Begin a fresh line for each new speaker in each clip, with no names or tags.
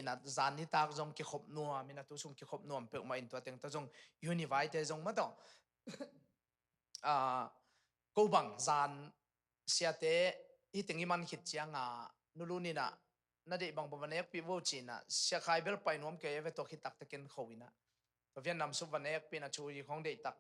na zan ni tak jong ki khop nuam mina tu sung ki khop nuam pe ma in to teng to jong univai te jong ma to ko bang zan sia te I tengi man khit chianga nuluni na de bang banek pi wo china sia khai bel pai nom ke ve to khit tak te ken khowina to Vietnam su banek pi na chui khong de tak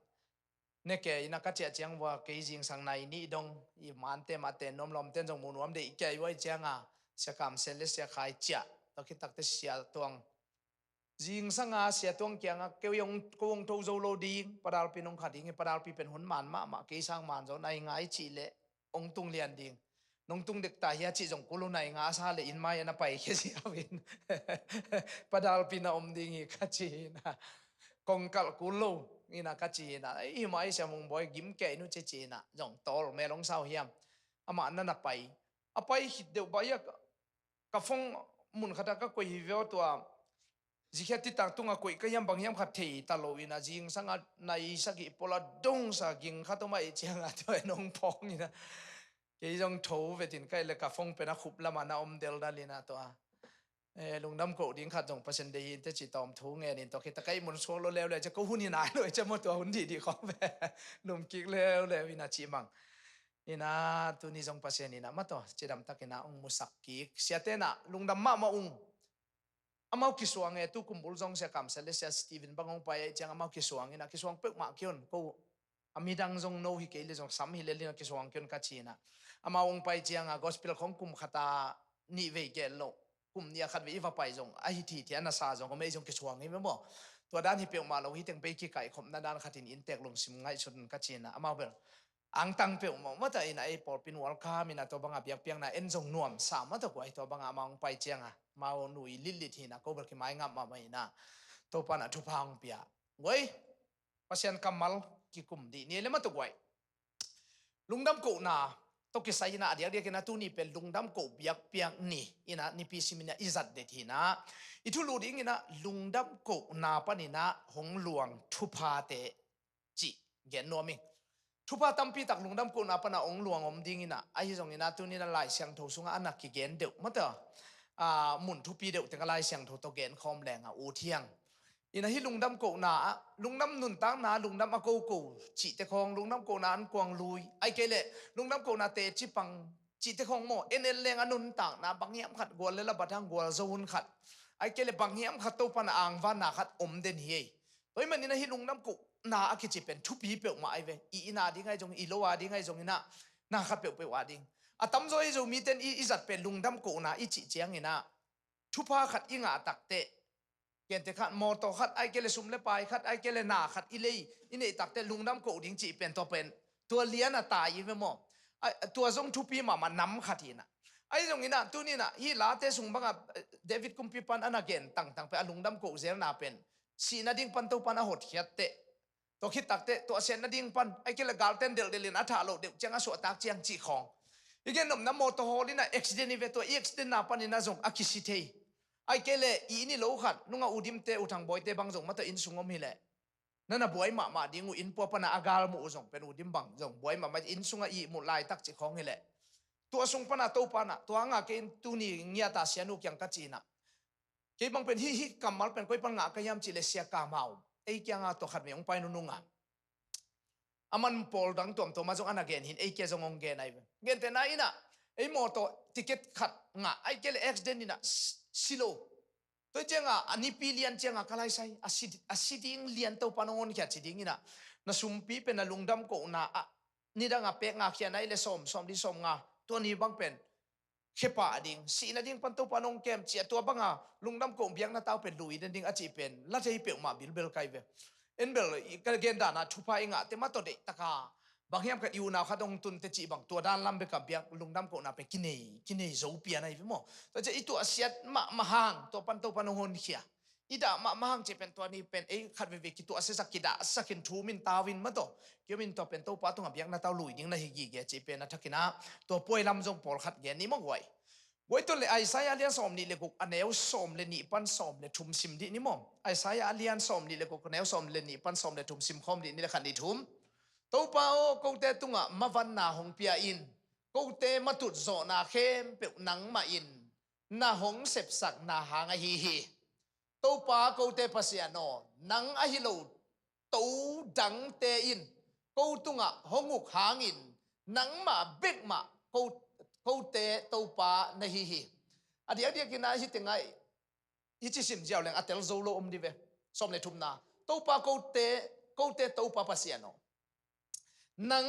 ne ke ina ka che chiang wa ke jing sang nai ni dong I man te ma te nom lom ten jong mu nom de ke wai chianga sia kam sel le sia khai cha to khit tak te sia tuang jing sanga sia tuang kyanga ke yong kong tho zo lo ding padal pi nong khading padal pi pen hun man ma ke sang man zo nai ngai chi le ong tung lian ding nong tung dek ta hia chi jong kulu nai nga sa le in mai na pai ke si awin padal pi na om ding ka chi na kong kal kulo ina ka chi na I mai sia mong boy gim ke nu che chi na jong tol me long sao hiam ama na pai apai hit de ba ya ka phong mun khata ka ko hi veo to jikhati tang tunga koi ka yam bang yam khat thei ta lo ina jing sanga nai saki pola dong sa ging khato mai chianga to nong phong ina ke jong tho vetin kai le ka phong pe na khup lama na om del dalina to lungdam ko ding khat jong pasen de te chi tom thu nge nin to khita kai mun so lo lew le cha ko hun ina lo cha mo to hun di khom ve lum kik lew le ina chi mang ina tu ni jong pasen ina ma to chidam takina ong musak ki siate na lungdam ma ung amau kisuang tu kumbul jong se kam sele se Steven bangong pai chang amau kisuang ina kisuang pek ma kyon ko amidang jong no hi ke le jong sam hi le le kisuang kyon ka china amau ong pai chang a gospel khong kum khata ni ve ke lo kum nia khat ve va pai jong a hi thi thian na sa jong ko me jong kisuang hi mo to dan hi pe ma lo hi teng pe ki kai khom na dan khatin in tek long sim ngai chun ka china amau bel ang tang pe ma ta ina ai por pin wal kha mina to banga piak piang na en jong nuam sa ma to kwai to banga amang pai chang a mau nui lilit hina ko ber ki mai ngam ma mai na to pa na thu phang pia ngoi pasien kamal ki kum di ni le ma to gwai lungdam ko na to ki sai na dia dia ki na tu ni pe lungdam ko biak piang ni ina ni pi simina izat de thina itu lu ding ina lungdam ko na pa ni na hong luang thu pha te chi gen no mi thu pha tam pi tak lungdam ko na pa na ong luang om ding ina ai jong ina tu ni na lai siang tho sunga anak ki gen de ma ta mun thu pi deuh tengalai siang tho to gen khom lenga u thiang ina hi lungdam ko na lungnam nun tang na lungnam a ko chi te khong lungnam ko na an kwang lui ai ke le lungnam ko na te chi pang chi te khong mo enel leng anun tang na bangiam khat gol le la bathang gol zon khat ai ke le bangiam khat to pan ang van na khat om den hi toy man ina hi lungnam ko na a ki chi pen thu pi pe ma ai ve I ina di ngai jong I lo wa di ngai jong ina na khat pe wa ding atam zoi zo mi ten I zat pe lungdam ko na I chi chiang ina thu pha khat inga takte ken te khat mo to khat ai kele sum le pai khat ai kele na khat I lei ine takte lungdam ko ding chi pen to pen to lian a ta I ve mo to zong thu pi ma nam khatina ai jong ina tu ni na hi la te sung banga David kumpi pan an again tang pe lungdam ko zel na pen si na ding pan to pan a hot hiat te to khit takte to sen na ding pan ai kele galten del delin atha lo de changa so tak chiang chi khong igen nom na moto holina accident ni veto accident na panina jong akisithei ai kele I ni lo khat nunga udim te uthang boy te bang jong mata in sungom hi le nana boy ma dingu in po pana agal mu jong pen udim bang jong boy ma in sunga I mu lai tak chi khong hi le to sung pana to pana to anga ke in tu ni ngia ta sianu kyang ka china ke bang pen hi kamal pen koi pan nga ka yam chi le sia ka mau ei kyanga to khat me ong pai nu nunga aman pol dang tom to ma jong an again hin ei ke jong ong gen ai gen te na ina ei moto ticket khat nga ai kele accident ina silo to jenga ani pilian jenga kalai sai asiding lian to panon kya chiding ina na sumpi pe na lungdam ko na ni danga pe nga khia nai le som di som nga to ni bang pen khepa ding si na ding pan to panong kem chi to banga lungdam ko biang na taw pen lui den ding achi pen la thei pe ma bil kai ve enbel ka gen da na thupa inga te ma to de taka bangiam ka iu na khadong tun te chi bang to dan lam be ka biak lungdam ko na pe kinei zo pia nai mo to je itu asiat ma hang to pan hon khia ida ma hang che pen to ni pen ei khat ve ki to ase sakida sakin thu min tawin ma to kemin to pen to pa to biak na taw lui ding na hi gi ge che pen na thakina to poi lam jong pol khat ge ni mo goi goi to le Isaiah alian som ni le ko aneu som le ni pan som le thum sim di ni mo Isaiah alian som ni le ko aneu som le ni pan som le thum sim khom di ni le khan di thum to pa o ko te tunga mavan na hong pia in ko te matut zo na khem pe nang ma in na hong sep sak na hanga hi hi to pa ko te pasiano nang a hi lo to dang te in ko tunga honguk hangin nang ma bek ma ko te to pa na hi hi adia kina hi tengai hi chi sim jiao leng atel zo lo om di ve som le thum na to pa ko te to pa pasiano nang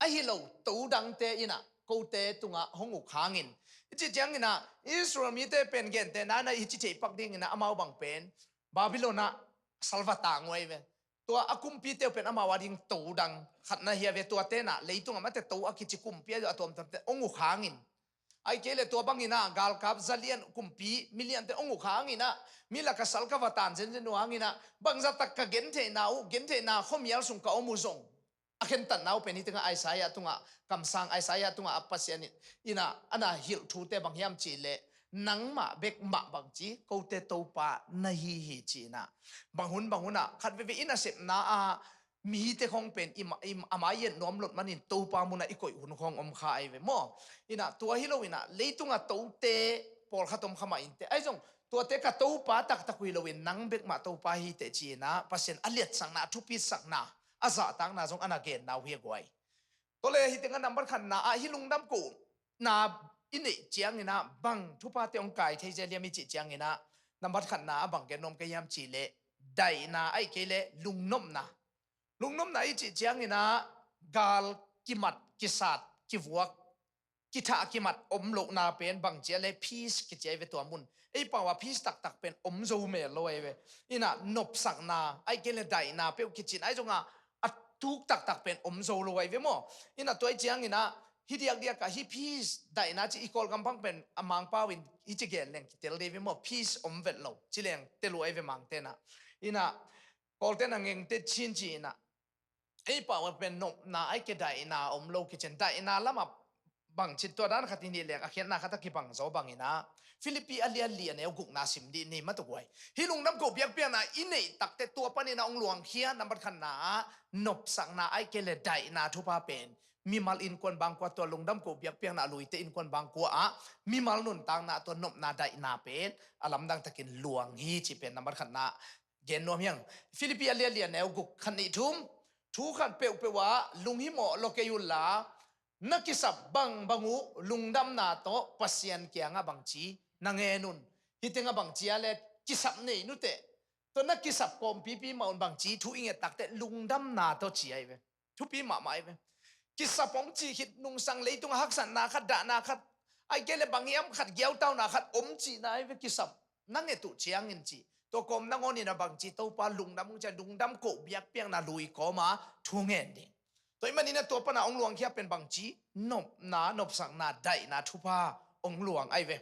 a hi lo to dang te ina ko te tunga honguk hangin chi jang ina Israel mi te pen gen te na hi chi chei pak ding ina amau bang pen Babylona salvata ngoi ve tua akum pi te pen amawa ding to dang khat na hi ve tua te na leitung ama te to akichi kum pi atom tam te honguk hangin ai kele tua bangina gal kap zalian kumpi million te ongu khangina mila ka sal ka watan jen jen wangina bangza tak ka gente na khomial sung ka omuzong akhen tan nau peni tinga Isaiah tunga kamsang Isaiah tunga apasiani ina ana hil thu te bangyam chi le nangma bek ma bangchi ko te topa na hi chi na banghuna khat ve ina sep na a mi te khong pen amayen nom lot manin to pa muna ikoi hun khong om kha ai ve mo ina tua hiloina leitunga to te por khatom khama in te ai jong tua te ka to pa tak takui loin nang bek ma to pa hi te chi na pasien aliat sang na thupi sak na aza tang na jong ana gen naw hi gwai to le hi tenga number khan na a hi lungdam ko na ine chiang ina bang thupa te ong kai thei je liami chi chiang ina number khan na bang gen nom ke yam chi le dai na ai ke le lungnom na lungnom na chi chiang ina gal kimat kisat kiwak kitha kimat omlo na pen bang che le peace ki che ve to mun ei pawa peace tak pen om zo me loi ve ina nop sak na ai ke le dai na pe kitchen ai jonga atuk tak pen om zo loi ve mo ina toi chiang ina hi dia ka hi peace dai na chi ikol gampang pen amang pawin hi chi gen leng tel de ve mo peace om vet lo chi leng te lo ai ve mang te na ina kol te na ngeng te chin chi na ei pawa pen no na ai ke dai na om lo kitchen dai na lama bang chit to dan khatini lek a khian na khata ki bang zo bangina Philippi alia ne guk na sim di ni matugwai hilung nam ko biak pian na inei takte to pani na ong luang khia number khan na nop sang na ai kele dai na thupa pen mi mal in kon bang kwa to lungdam ko biak pian na luite in kon bang ko a mi mal nun tang na to nop na dai na pen alam dang takin luang hi chi pen number khan na gen nom yang Philippi alia ne guk khan ni thum thu khan pe wa lung hi mo lokeyul la nakisap bang bangu lungdam na to pasien kya nga bangchi nangenun hitenga bangchi ale kisap nei nute to nakisap kom pipi maun bangchi thu inge takte lungdam na to chi ai ve thu pi ma mai ve kisapong chi hit nung sang leitung haksan na khat da na khat ai kele bangiam khat gyau tau na khat om chi na ai ve kisap nange tu chiang in chi to kom nangoni na bangchi to pa lungdam cha lungdam ko biak piang na lui ko ma thu ngen ding toy manina to pa na ong luang khia pen bangchi nop sang na dai na thupa ong luang ai ve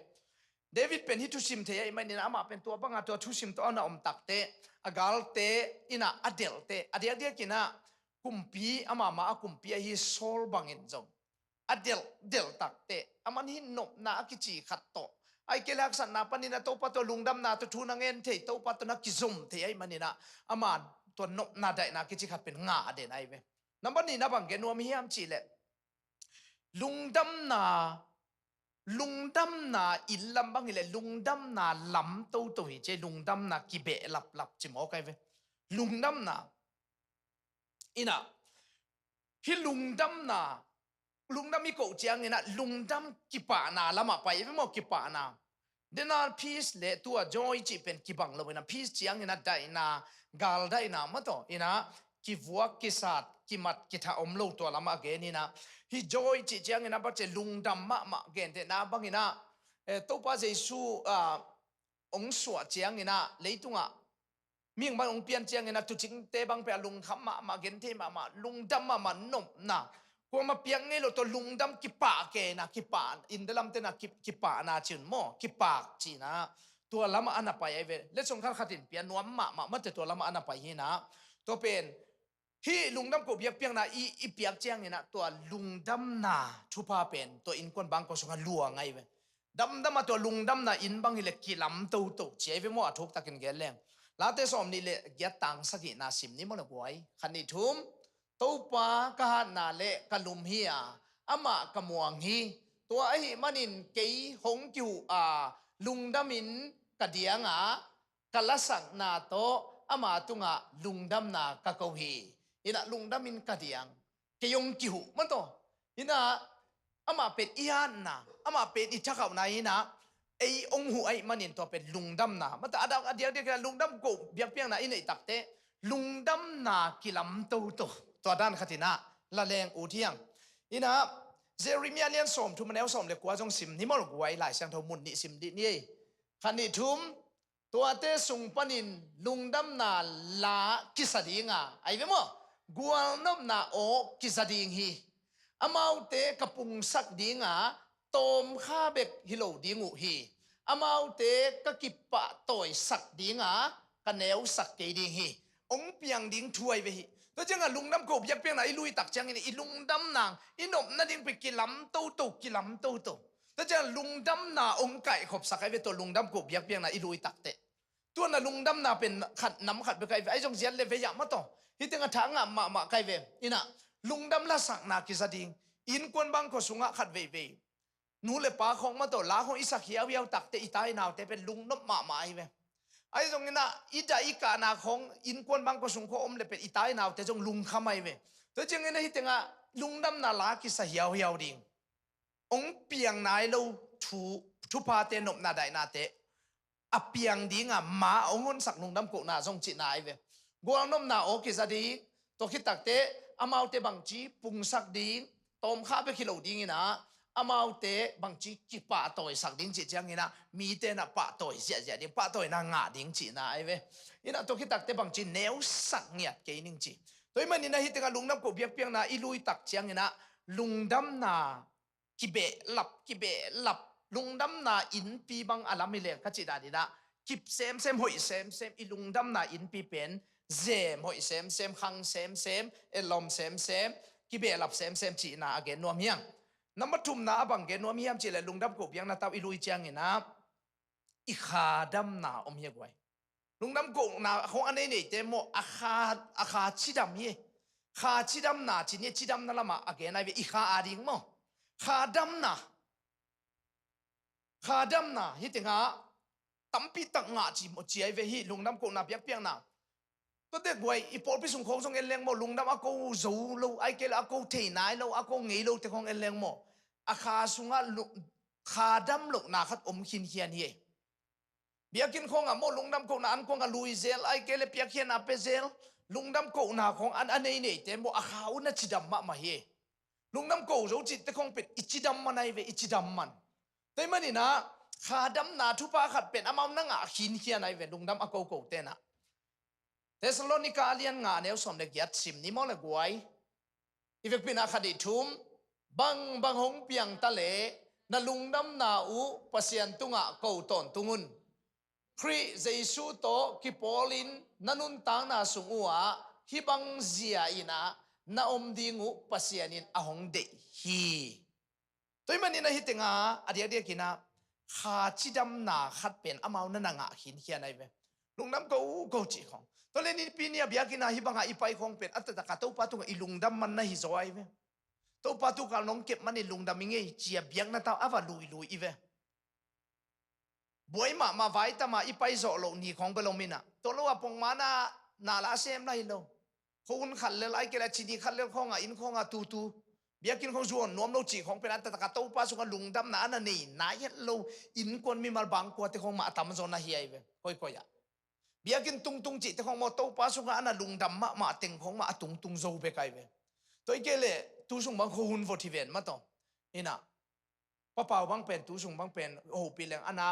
David pen hi thu sim the ai manina ama pen to banga to thu sim to na om takte agal te ina adel te adia kina kumpi ama ma kumpi hi sol bangin jong adel del takte aman hi nop na akichi khat to ai kelak san na panina to pa to lungdam na to thu na ngen the to pa to na kizum the ai manina ama to nop na dai na kichi khat pen nga den ai ve number ni na bang gen nom hiam chi le lungdam na illam bang le lungdam na lam to hi che lungdam na kibe lap chi mo kai ve lungdam na ina hi lungdam mi ko chiang ina lungdam kipa na lama pai ve mo kipa na dena peace le tua joy chi pen kibang lo ina peace chiang ina dai na gal dai na ma to ina kiwak kisat kimat kitha omlo to lama ge ni na hi joy chi chiang ina ba che lungdam ma gen te na bangina to pa jesu ong suwa chiang ina leitunga ming bang ong pian chiang ina tu ching te bang pe lung kham ma gen te ma lungdam ma nom na ko ma piang nge lo to lungdam kipa ke na kipa in dalam te na kipa na chin mo kipa chi na to lama ana pa ai ve le chong khatin pian nuam ma te to lama ana pa hi na to pen hi lungdam ko biak piang na i piak chiang ina to lungdam na thupa pen to in kon bang ko songa luang ai ve dam to lungdam na in bang ile kilam to che ve mo athok takin gel leng la te som ni le gya tang sagi na sim ni mo na gwai khani thum to pa ka na le kalum hi ama kamuang hi to ai manin kei hong kyu ลุงดามินกะเดียงกะละสักนาโตอามาตุงลุงดำนากะกวีอินะลุงดามินกะเดียงเกยงกิหุมันโตอินะอามาเป็ดอีฮันนะอามาเป็ดอิชักเอาไหนนะไอองหูไอมันนี่ตัวเป็นลุงดำนามันแต่เดียวลุงดำกูเบียงเปียงนะอินไอตักเตลุงดำนากิลัมตัวด้านขัตินะละแรงอูเทียงอินะเจเรมียาเลียนสมทุมันแล้วสมเลยกว่าจงสิมนิมอลกวยหลายเสียงทมุนนี่สิมดินี่ขันนี่ทุมตัวเตสุงปนินลุงดำนาลากิสดิงไอเวมกวนนบนาโอกิสดิงฮีอามาวเตกปุงสักดิงตอมข้าเบกฮิโลดิงูฮีอามาวเตกกิปปะต่อยสักดิงกันแนวสักเกดิงฮีองเปียงดิงถวยไปฮีตัวจังลุงดำกบยักเปียงไหนลุยตักจังนี่ลุงดำนางอินบนั่นดิงไปกิลำโตกิลำโตตัวจังลุงดำนาองไก่ขบสักไอเวตัวลุงดำกบยักเปียงไหนลุยตักเตตัวน่ะลุงดำนาเป็นขัดน้ำขัดไปไกไอ้จงเสียนเลยไปยามมาต่อฮิตงทางมาไกเวอินะลุงดำละสักนากิสดิงอินกวนบังก็สุงขัดเวนูเลยป้าของมาต่อลาของอิสักเฮียวตักเตอีตายนาวแต่เป็นลุงนบมาไอเวไอ้ตรงนี้นะอีจ่าอีกานาของอินกวนบังก็สุงโคอมเลยเป็นอีตายนาวแต่จงลุงขมายเวตัวจริงๆนะฮิตงลุงดำนาลากิสเฮียวดิงองเปียงนายเราทุพาเตนบนาได้นาเตอเปียงดิงมาองุนสักลุงดำกุนาทรงจินายเวกวางนมนาโอกิสดีตัวคิดตักเตอามาวเตบังจีปุงสักดิงตอมข้าไปคิโลดิงนะอามาวเตบังจีกิปะต่อยสักดิงจิจังนะมีเตนะปะต่อยเสียดิปะต่อยนางาดิงจินะไอเวอินะตัวคิดตักเตบังจีแนวสักเงียดเกนิงจีตัวมันนี่นะฮิตงลุงดำกุเบียงเปียงนะอีลุยตักจังนะลุงดำนากิเบหลับลุงดำนาอินปีบังอาลามิเลกจิดาดีนะกิบเซมหอยเซมอีลุงดำนาอินปีเป็นเซมหอยเซมขังเซมเอลอมเซมกิเบหลับเซมจีนาเกนนัวเมียงน้ำมัทุมนาบังเกนนัวเมียงจีเลยลุงดำกุเบียงนาตาอีลุยจังนะอีขาดำนาอมเฮียกวยลุงดำกุนาของอันนี้เนี่ยเตโมอาคาชิดำเย่ขาชิดำนาจีเนี่ยชิดำนั่นละมาอเกนไอเวอีขาอาดิงโมขาดำนาฮิตงาตั้มปีตักงาจีโมจีไอเวฮีลุงดำกุนาเปียงนาตัวเด็กวัยอีปอลไปส่งของส่งเอลเลงโมลุงดำอากูจูลูไอเกลอากูเทนายลูอากูเงยลูแต่ของเอลเลงโมอาคาสุงาลุขาดำลูนาขัดอมขินเฮียนเย่เบียกินของโมลุงดำกุนาอันของลุยเซลไอเกลเปียกเฮียนอาเปเซลลุงดำกุนาของอันนี้เนี่ยแต่โมอาคาอุนจิดำมาเฮลุงดำกูจูจิตแต่ของเป็นอิจิดำมันไอเวอิจิดำมันแต่มันนี่นะขาดำนาทุปาขัดเป็นอามามนังขินเฮียนไอเวลุงดำอากูเตนะเทสโลนิกาเลียนงาเนวสมเด็จยัดสิมนิมอลกวยอีเวกปินาคดีทุมบังหงเปียงตะเลนลุงดำนาอูปเสียนตุงะกูตอนตุงุนครีเจสุโตกิปอลินนันุนตังนาสุงอัวฮิบังเจียอินะนาอมดิงูปเสียนินอหงเดฮีตัวมันนี่นะฮิตงาอเดียกินะขาชิดำนาขัดเป็นอามาวนันงะหินเฮียนไอเวลุงดำกูจีของตัวเลนี่ปีนี้เบียกินะฮิบังอีไปของเป็นอัตตะกะตัวปาตุงอีลุงดำมันนะฮิโซไอเวตัวปาตุกาลงเก็บมันอีลุงดำมิงเอเจียเบียงนะตาอาวาลุยอีเวบวยมาไว้ตามาอีไปโซโลนี่ของเปลมินะตัวโลว่าปงมานาลาเซมไรโลคนขัดเลยไอเกลชินีขัดเลยของอินของตูเบียกินของส่วนนวมโลจีของเป็นอัตตะกะตัวปาสุกันลุงดำนาอันนี้นายโลอินกวนมีมาบังกว่าแต่ของมาตามโซนาเฮียอีเวค่อยเบียกินตุงจิตของมอโตปาสุงานะลุงดำมาเต็งของมาตุงโซเบกไอเวตัวเกเลตุสุงบังหุ่นฟอทิเวนมาต่อนี่นะป้าเป่าบังเป็นตุสุงบังเป็นโอ้ปีแรงอันน่ะ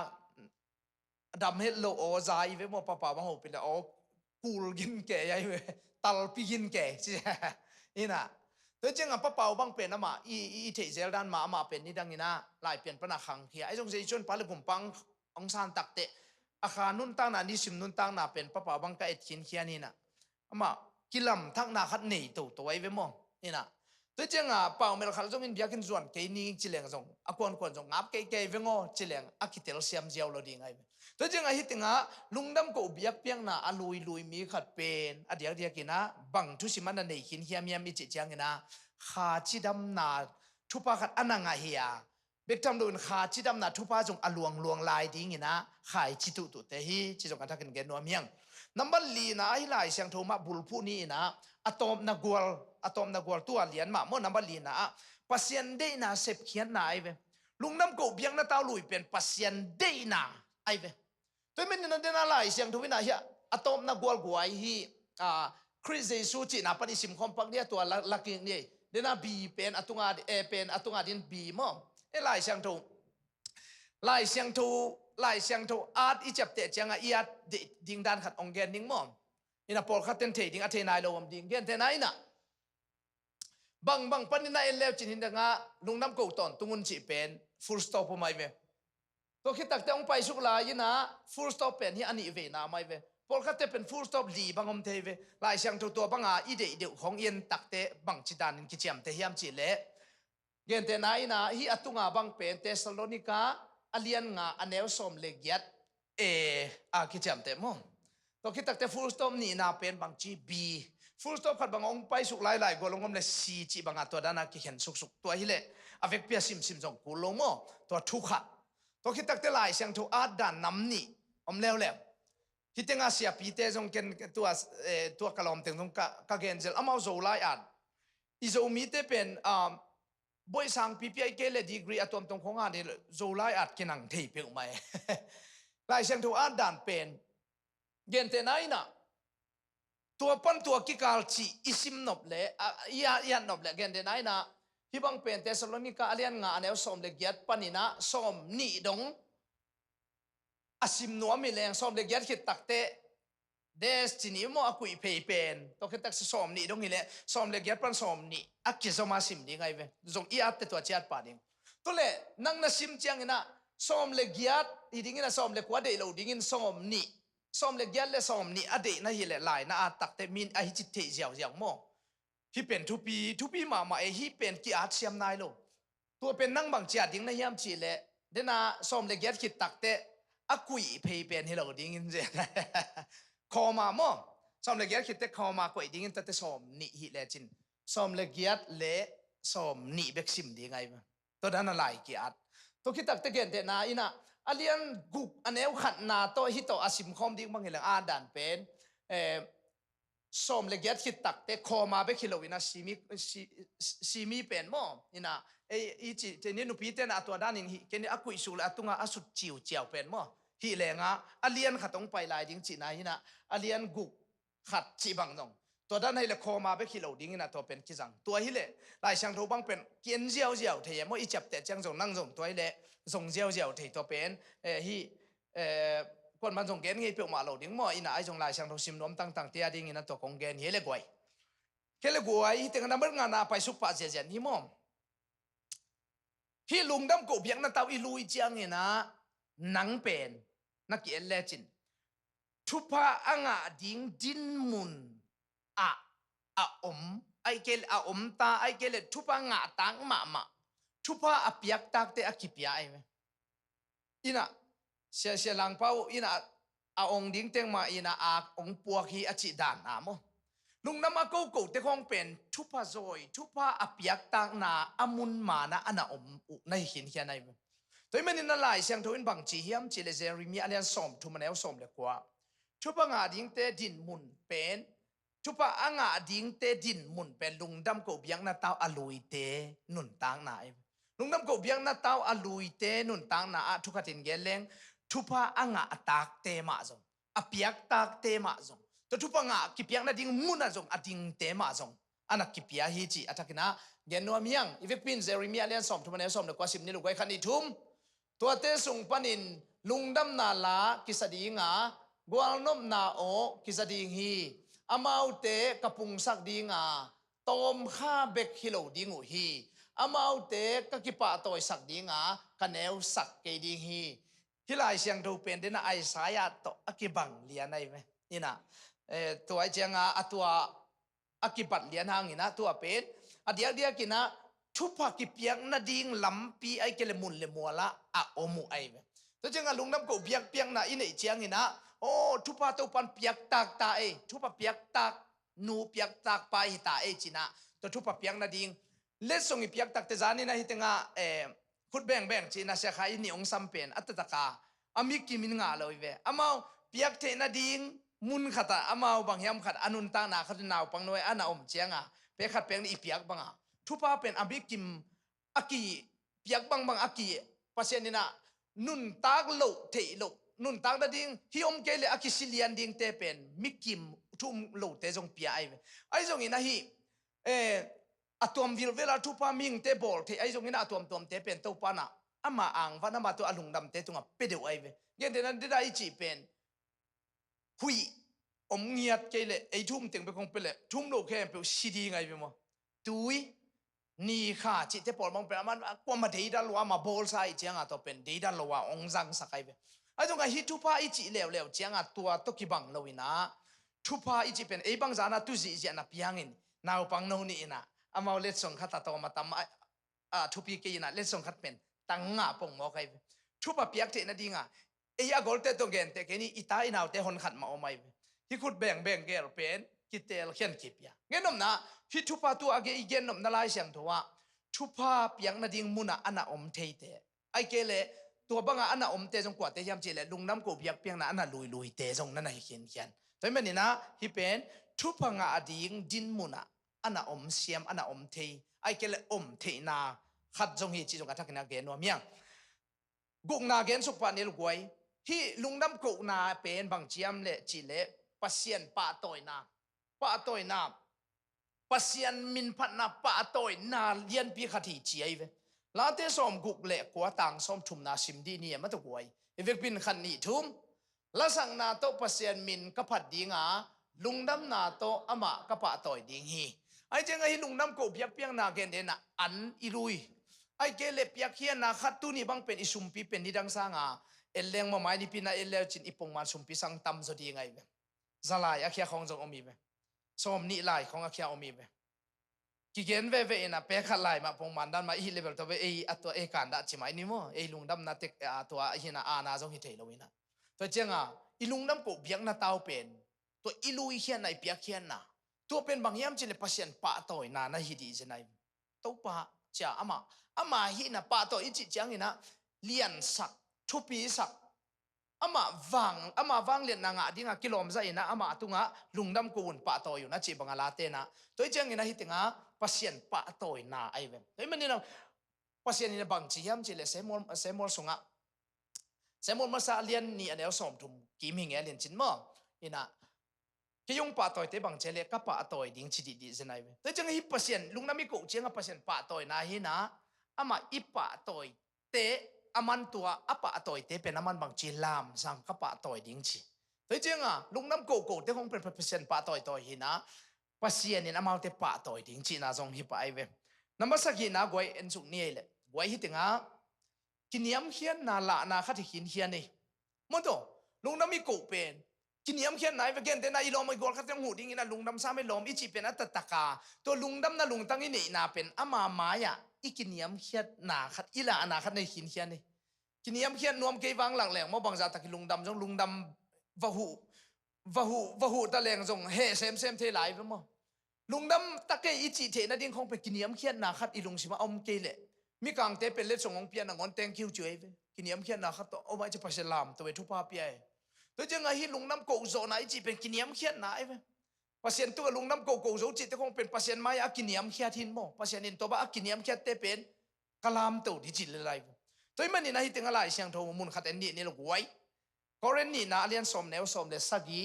ดำเฮลโลโอใจเวมอป้าเป่าบังโอ้ปีแรงโอ้กูลกินแก่ยัยเวตัลปีกินแก่ใช่นี่นะตัวจริงป้าเป่าบังเป็นนะมาอีเทเซลดันมาเป็นนี่ดังนี้นะหลายเปลี่ยนปนักขังเฮียไอ้จงเซชวนปาเลผมปังองซานตักเตะอาคารนุนตั้งนานิสิมนุนตั้งนาเป็นป้าป่าบังกะเอ็ดขินเขียนี่นะมากิลำทั้งนาขัดหนีตัวไอ้เวมองนี่นะตัวจริงป่าวเมลขัดจงอินเบียกินส่วนเกนี่จิเลงจงอากวนจงงับเกเวงอจิเลงอาคิเตลเซียมเจียวโลดีไงตัวจริงฮิตงาลุงดำกูเบียกเปียงนาอลุยมีขัดเป็นอเดียกินะบังทุสิมันนั่นเองขินเฮียมีจิจังนะขาจิดำนาทุปาขัดอันนังเฮียเบ กทำดูนขาจิดำนาทุพาจงอลวงลวงลายดิ้งนะขายจิตุตุเตฮีจิจงกันทักกันเกนนัวเมียงนับบัลลีนะไอ้ลายเสียงโทมาบุลผู้นี้นะอะตอมนากวลตัวเหรียญมาโมนับบัลลีนะปัสยันเดนะเสพเขียนนาไอเวลุงน้ำกูเบียงนาตาลุยเป็นปัสยันเดนะไอเวตัวมันนั่นเดน่าลายเสียงโทวินาเฮียอะตอมนากวลกวยฮีคริสเยซูจินะปฏิสิมคอมปักเนี่ยตัวลักกี้นี่เดน่าบีเป็นอตุงาเป็นอตุงาดินบีมั้งไอ้ลายเสียงโทอาร์ตอีจับเตะจังอีอาร์ดิ้งด้านขัดองเกนดิ้งมั้งอินาพอลขัดเต็นเทดิ้งอัธนายโลมดิ้งเกนเทนายน่ะบางปันนี่น่าเอลเลวจินหินดังลุงน้ำกูตอนตุงุนจีเป็นฟูลสต็อปไม่เวตัวคิดตักแต่องไปสุกลายนะฟูลสต็อปเป็นที่อันนี้เวน่าไม่เวพอขัดเตะเป็นฟูลสต็อปลีบางอมเทเวลายเสียงตัวบางอีเดียวของเย็นตักเตะบางจิดานินกิจยมเทียมจีเล่เกนเทนายน่ะฮีอตุงาบางเป็นเทสโลนิกาอเลียนงาอันเอลสมเลกยัดกิจยมเตะมั้งตัวคิดตักแต่ฟูลสต็อปนี่น่าเป็นบางจีบีฟูลสต็อปขัดบางองไปสุกหลายๆก็ลงงมเลยซีจีบางตัวด้านนักเห็นสุกตัวฮิเล่อเวกเปียซิมจงกูลงมั้งตัวทุกขัดตัวคิดตักแต่ลายเสียงทูอาดานน้ำนี่แล้วฮิตเงาเสียปีเตจงเกนตัวกะลอมเต็งจงกะเกนเจลอามาโซไลอัดอีโซมีเตเป็นบอยสังปีไอเกลดีกรีอะตอมตรงของงานนี่โซไลอัดกินังเทเปียวไหมลายเสียงทูอาดานเป็นเกนเตนายนะตัวปั้นตัวกิกาลชีอิซิมนบเล่ยานนบเล่เกนเตนายนะที่บางเป็นเทสโลนิกาเลียนงาเนวสมเลกยัดปันินะสมนี่ดงอาซิมนัวมีแรงสมเลกยัดคิดตักเตเดสตินีโมอากุยเพย์เป็นตัวคิดตักสมนี่ดงนี่แหละสมเลกยัดปันสมนี่อากิสมาซิมดีไงเว้จงอีอัตตัวเจียดป่าดิงตัวเล่นั่งน่ะซิมเจียงนะสมเลกยัดอีดิ้งนะสมเลกว่าเดลดิ้งสมนี่สมเลกยัดและสมนี่อดีตนะฮิเลลายนะอาตักเตมินอหิจิตเทเจียวโมที่เป็นทุปีมาฮีเป็นกี่อาเซียมนายโลตัวเป็นนั่งบางเจียดิ้งนะยามจีเล่เดน่าสมเลกยัดคิดตักเตอากุยเพย์เป็นฮิโลดิ้งเจคอมาโมสมเลกยัดคิดเตคอมากุยดิ้งแต่สมนี่ฮิเลจินสมเลกยัดและสมนี่เบกซิมดีไงมั้งตัวนั้นอะไรกี่อาตัวคิดตักเตเกนเตนาอินะอเลียนกุกอันเอวขัดนาโตฮิโตอาซิมคอมดิ้งบางอย่างอาดันเป็นสมเลกยัดคิดตักเตคอมาเบกฮิโลวินาซีมีเป็นโมอินะอีจีเจนี่นุปีเตนะตัวด้านนี้เกนี่อากุยสูลตุงอาสุดจิวเจียวเป็นโมฮิเลงะอเลียนขัดตรงไปลายดิ้งจีนาฮินะอเลียนกุกขัดจีบังตรงตัวด้านให้เลคอมาเบกฮิโลดิ้งนะตัวเป็นกิจังตัวฮิเลลายช่างทูบังเป็นเกียนเจียวเทียมอีจับแต่จังจงนั่งจงตัวฮิเลจงเจียวเทียตัวเป็นฮิคนมันจงเกนไงเปียวมาโลดิ้งโมอินะไอจงลายช่างทูซิมน้อมตั้งเตียดิ้งนะตัวกงเกนฮิเลกวยฮิเต็งนั้นเมื่องานนาไปสุปาเจเจนฮิโมฮิลุงดำกูเบียงนั่นเต้าอีลุยจังนะนังเป็นนักเกียรเลจินทุพะอ่างดิ้งดินมุนไอเกลตาไอเกลทุพะงาตังมาทุพะอเปียกตักเตอกิเปียไอเวอินะเสียหลังเป้าอินะองดิ้งเต็งมาอินะองปัวฮีอจิดานนะโมลุงน้ำมากูเตคงเป็นทุพะโอยทุพะอเปียกตังนาอมุนมานะอันในหินเฮียในเวตัวมันนั่นลายเสียงทวินบังจีเฮียมจิเลเซริมีอันเลียนสมทุมันเอลสมเลยกว่าทุพะงาดิ้งเตดินมุนเป็นทุพะอ่างดิ้งเตดินมุนเป็นลุงดำกูเบียงนาเต้าอลุยเตนุนตังนาลุงดำกูเบียงนาเต้าอลุยเตนุนตังนาทุกขตินเกลเลงทุพะอ่างตักเตมาจงอเปียกตักเตมาจงตัวทุพะงากิเปียงนาดิ้งมุนนะจงอดิ้งเตมาจงอันนักกิเปียฮีจีอัตกินะเกนนัวเมียงอีเวกปินเซริมีอันเลียนสมทุมันเอลสมเลยกว่าสิบนี่ลูกไว้ขันอีทุ่มตัวเตสุงปนินลุงดำนาลากิสดีงากวางนมนาโอกิสดีงฮีอามาวเตกะปุงสักดีงาตอมข้าเบกฮิโลดีงูฮีอามาวเตกะกิปะตอยสักดีงากะแนวสักเกดีงฮีฮิลายเสียงดูเป็นเดนะไอสายาตอกิบังเลียนไอไหมนี่นะตัวไอเจียงตัวอกิบัดเลียนหางนี่นะตัวเป็นเดียกินะทุพะกิเปียงนาดิ้งลำปีไอเกลมุนเลมัวละโอมูไอเวตัวเจ้าลุงน้ำกูเปียงนะอินไอเจียงนี่นะโอ้ทุพะตัวปันเปียกตากตาทุพะเปียกตากนูเปียกตากไปตาจีนะตัวทุพะเปียงนาดิ้งเลสส่งเปียกตากเตจานี่นะฮิตงา ขุดแบ่งจีนะเสียขายนี่องซัมเป็นอัตตะกาอามิกิมินงาเลยเวอามาเปียกเทนะดิงมุนขัดอามาบางยามขัดอนุนตานาขัดนาวปังน้อยอานาอมเจียงอ่ะเปียกขัดเปียงอีเปียกบังอ่ะทุพาเป็นอามิกิมอากีเปียกบางอากีปัสเซนี่นะนุนตากโลเทโลนุนตากนะดิงฮิอมเกเลอากิซิเลียนดิงเตเป็นมิกิมทุ่มโลเตจงเปียไอจงอินะฮิอะตอมวิลเวลาทุพามิงเตบอลเทไอจงอินะอะตอมเตเป็นตัวปานะอามาอังวันอามาตัวอลุงดำเตตุงอ่ะเป็ดเอาเงี้ยเดี๋ยวนั้นได้จีเป็นหุยอมเงียดเกลไอทุ่มเต็งไปคงเป็นเลยทุ่มโลกแค่เป็นซีดีไงเป็นมั้งตุยนี่ค่ะจิตเตปอลมองเป็นมันกว่ามาเดียดลัวมาบอลไซเจียงอ่ะตัวเป็นเดียดลัวองจังสักไงเป็นไอ้ตรงกับฮิทุพาอีจีเลวเจียงอ่ะตัวตกิบังโนวินะทุพาอีจีเป็นไอ้บังจานะตุจีเจียนะเปียงินนาวปังโนนี่นะอามาเล็ดส่งขัดตัวมาตามทุพีเกยนะเล็ดส่งขัดเป็นตั้งงาปงมอไงทุพาเปียกเทนะดิ้งอ่ะไอ้ยากอลเตตรงเกนเตแค่นี้อีตาอินาวเตหอนขัดมาเอาไม่ฮิคุดแบ่งเกลเป็นกิเตลเขียนกิบยาเงี้ยนมนะฮิทุพาตัวอาเกอีเกนนมนาลายเสียงตัวทุพาเปียงนาดิงมุนะอันน่ะอมเทเตไอเกเลตัวบังอันน่ะอมเตจงกว่าเตยามเจเลลุงน้ำกูเปียกเปียงน่ะอันน่ะลุยเตจงนั่นน่ะเขียนแต่เมื่อนี้นะฮิเป็นทุพางาดิงดินมุนะอันน่ะอมเสียมอันน่ะอมเทไอเกเลอมเทนาขัดจงฮิจิจงกระทักนาเกนวเมียงกุกนาเกนสุกปานิลกวยฮิลุงน้ำกูนาเป็นบางเจียมเลจิเลปัสเซียนปะตอยนาปัสเซียนมินพันนาปะตอยนาเลียนปีขัดหิจีไอเวลาเตสอมกุกเละกว่าต่างสอมทุมนาซิมดีนี่มาตะกวยเอเวกบินขันนี่ทุมละสังนาโตปัสเซียนมินกะพัดดิงาลุงดำนาโตอามะกะปะตอยดิงฮีไอเจงไอลุงดำกูเปียกเปียงนาเกนเดนะอันอิรุยไอเกเลเปียกเฮียนาขัดตุนี่บังเป็นอิสุมปีเป็นนิดังสางาเอเลงมาไม้นี่ปีนาเอเลจินอิปงมาสุมปีสังตัมจดีไงเวซาลายอาเคียของจงอมีเวสอมนี่ลายของอาเคียอมีเวกิเกนเวนะเปขัดลายมาปงมันดันมาอีเลเวลตัวเวตัวกันดาจิมาอินิโมลุงดำนาเตตัวหินาอานาจงฮิเทโลวินะตัวเจ้าอีลุงดำกูเบียงนาเต้าเป็นตัวอีลุยเขียนในเปียกเขียนนะตัวเป็นบางยามจิเลปัสเซียนปะต่อยนาฮิดีเจนายตัวปะจ้าอามาฮินะปะต่อยจิจังฮินะเลียนสักทุปีสักอามาวังเลียนนางะดิ้งกิโลมใจนะอามาตุงะลุงดำกูนปะต่อยอยู่นะจีบังลาเตนะตัวจังฮินะฮิติงะปัสเซียนปะต่อยนาไอเวเฮ้ยมันนี่นะปัสเซียนนี่บางจียามจิเลเซมอลสงะเซมอลมาซาเลียนนี่อันเดียวสมทุมกิมหิงเอเลียนจินมั้งนี่นะที่ยงปะต่อยเตบังเจเลก็ปะต่อยดิ้งจิดีเจนายเวตัวจังฮิปัสเซียนลุงน้ำมีกูเจียงปัสเซียนปะต่อยนาฮินะอามาอีปะต่อยเตอามันตัวอปะต่อยเตเป็นอามันบางจีลามสังกปะต่อยดิ้งจีตัวจังลุงน้ำกูเตคงเป็นปัสเซียนปะต่อยฮินะปัสเซียนนี่อามาเตปะต่อยดิ้งจีน่าจงฮิปะไอเวน้ำมาสักทีนะกวยเอ็นสุกนี่เลยกวยฮิติงะกินยำเขียนนาละนาขัดหินเขียนนี่มันตัวลุงน้ำมีกูเป็นกินยำเขียนไหนไปเกณฑ์แต่นายลมไม่กอดขัดจังหูดิ้งนะลุงดำซ้ำไม่ลมอีจีเป็นอัตตะกาตัวลุงดำนะลุงตั้งนี่นี่นาเป็นอามาไม้อะอีกินยำเขียนนาขัดอีละนาขัดในหินเขียนนี่กินยำเขียนนวมเกยวังหลังแหลงมอบางจากตะกิลุงดำจงลุงดำวะหูตะแหลงจงเฮเซมเทไหลไปมั้งลุงดำตะเกยอีจีเทนะดิ้งคงไปกินยำเขียนนาขัดอีลุงสิมาอมเกยเละมีกางเตเป็นเล็ดส่งของเปียนงอนแตงคิวจ่วยกินยำเขียนนาขัดตัวเอาไว้จะไปเสลามตัวเวทุพาเปียตัวจังไงฮิลุงน้ำโกโซนะอีจีเป็นกินยำเขียนนาไอ้เว้ปัสเซียนตัวลุงน้ำโกโซจิตคงเป็นปัสเซียนไม่อากินยำเขียทินโมปัสเซียนอินตัวบ้าอากินยำเขียเตเป็นกลามตัวดิจิเลไลตัวมันนี่นะฮิติงอะไรเสียงโทมุนขัดเอ็นนี่ลูกไว้ก็เรนนี่นะเลียนสมแนวสมเดสักี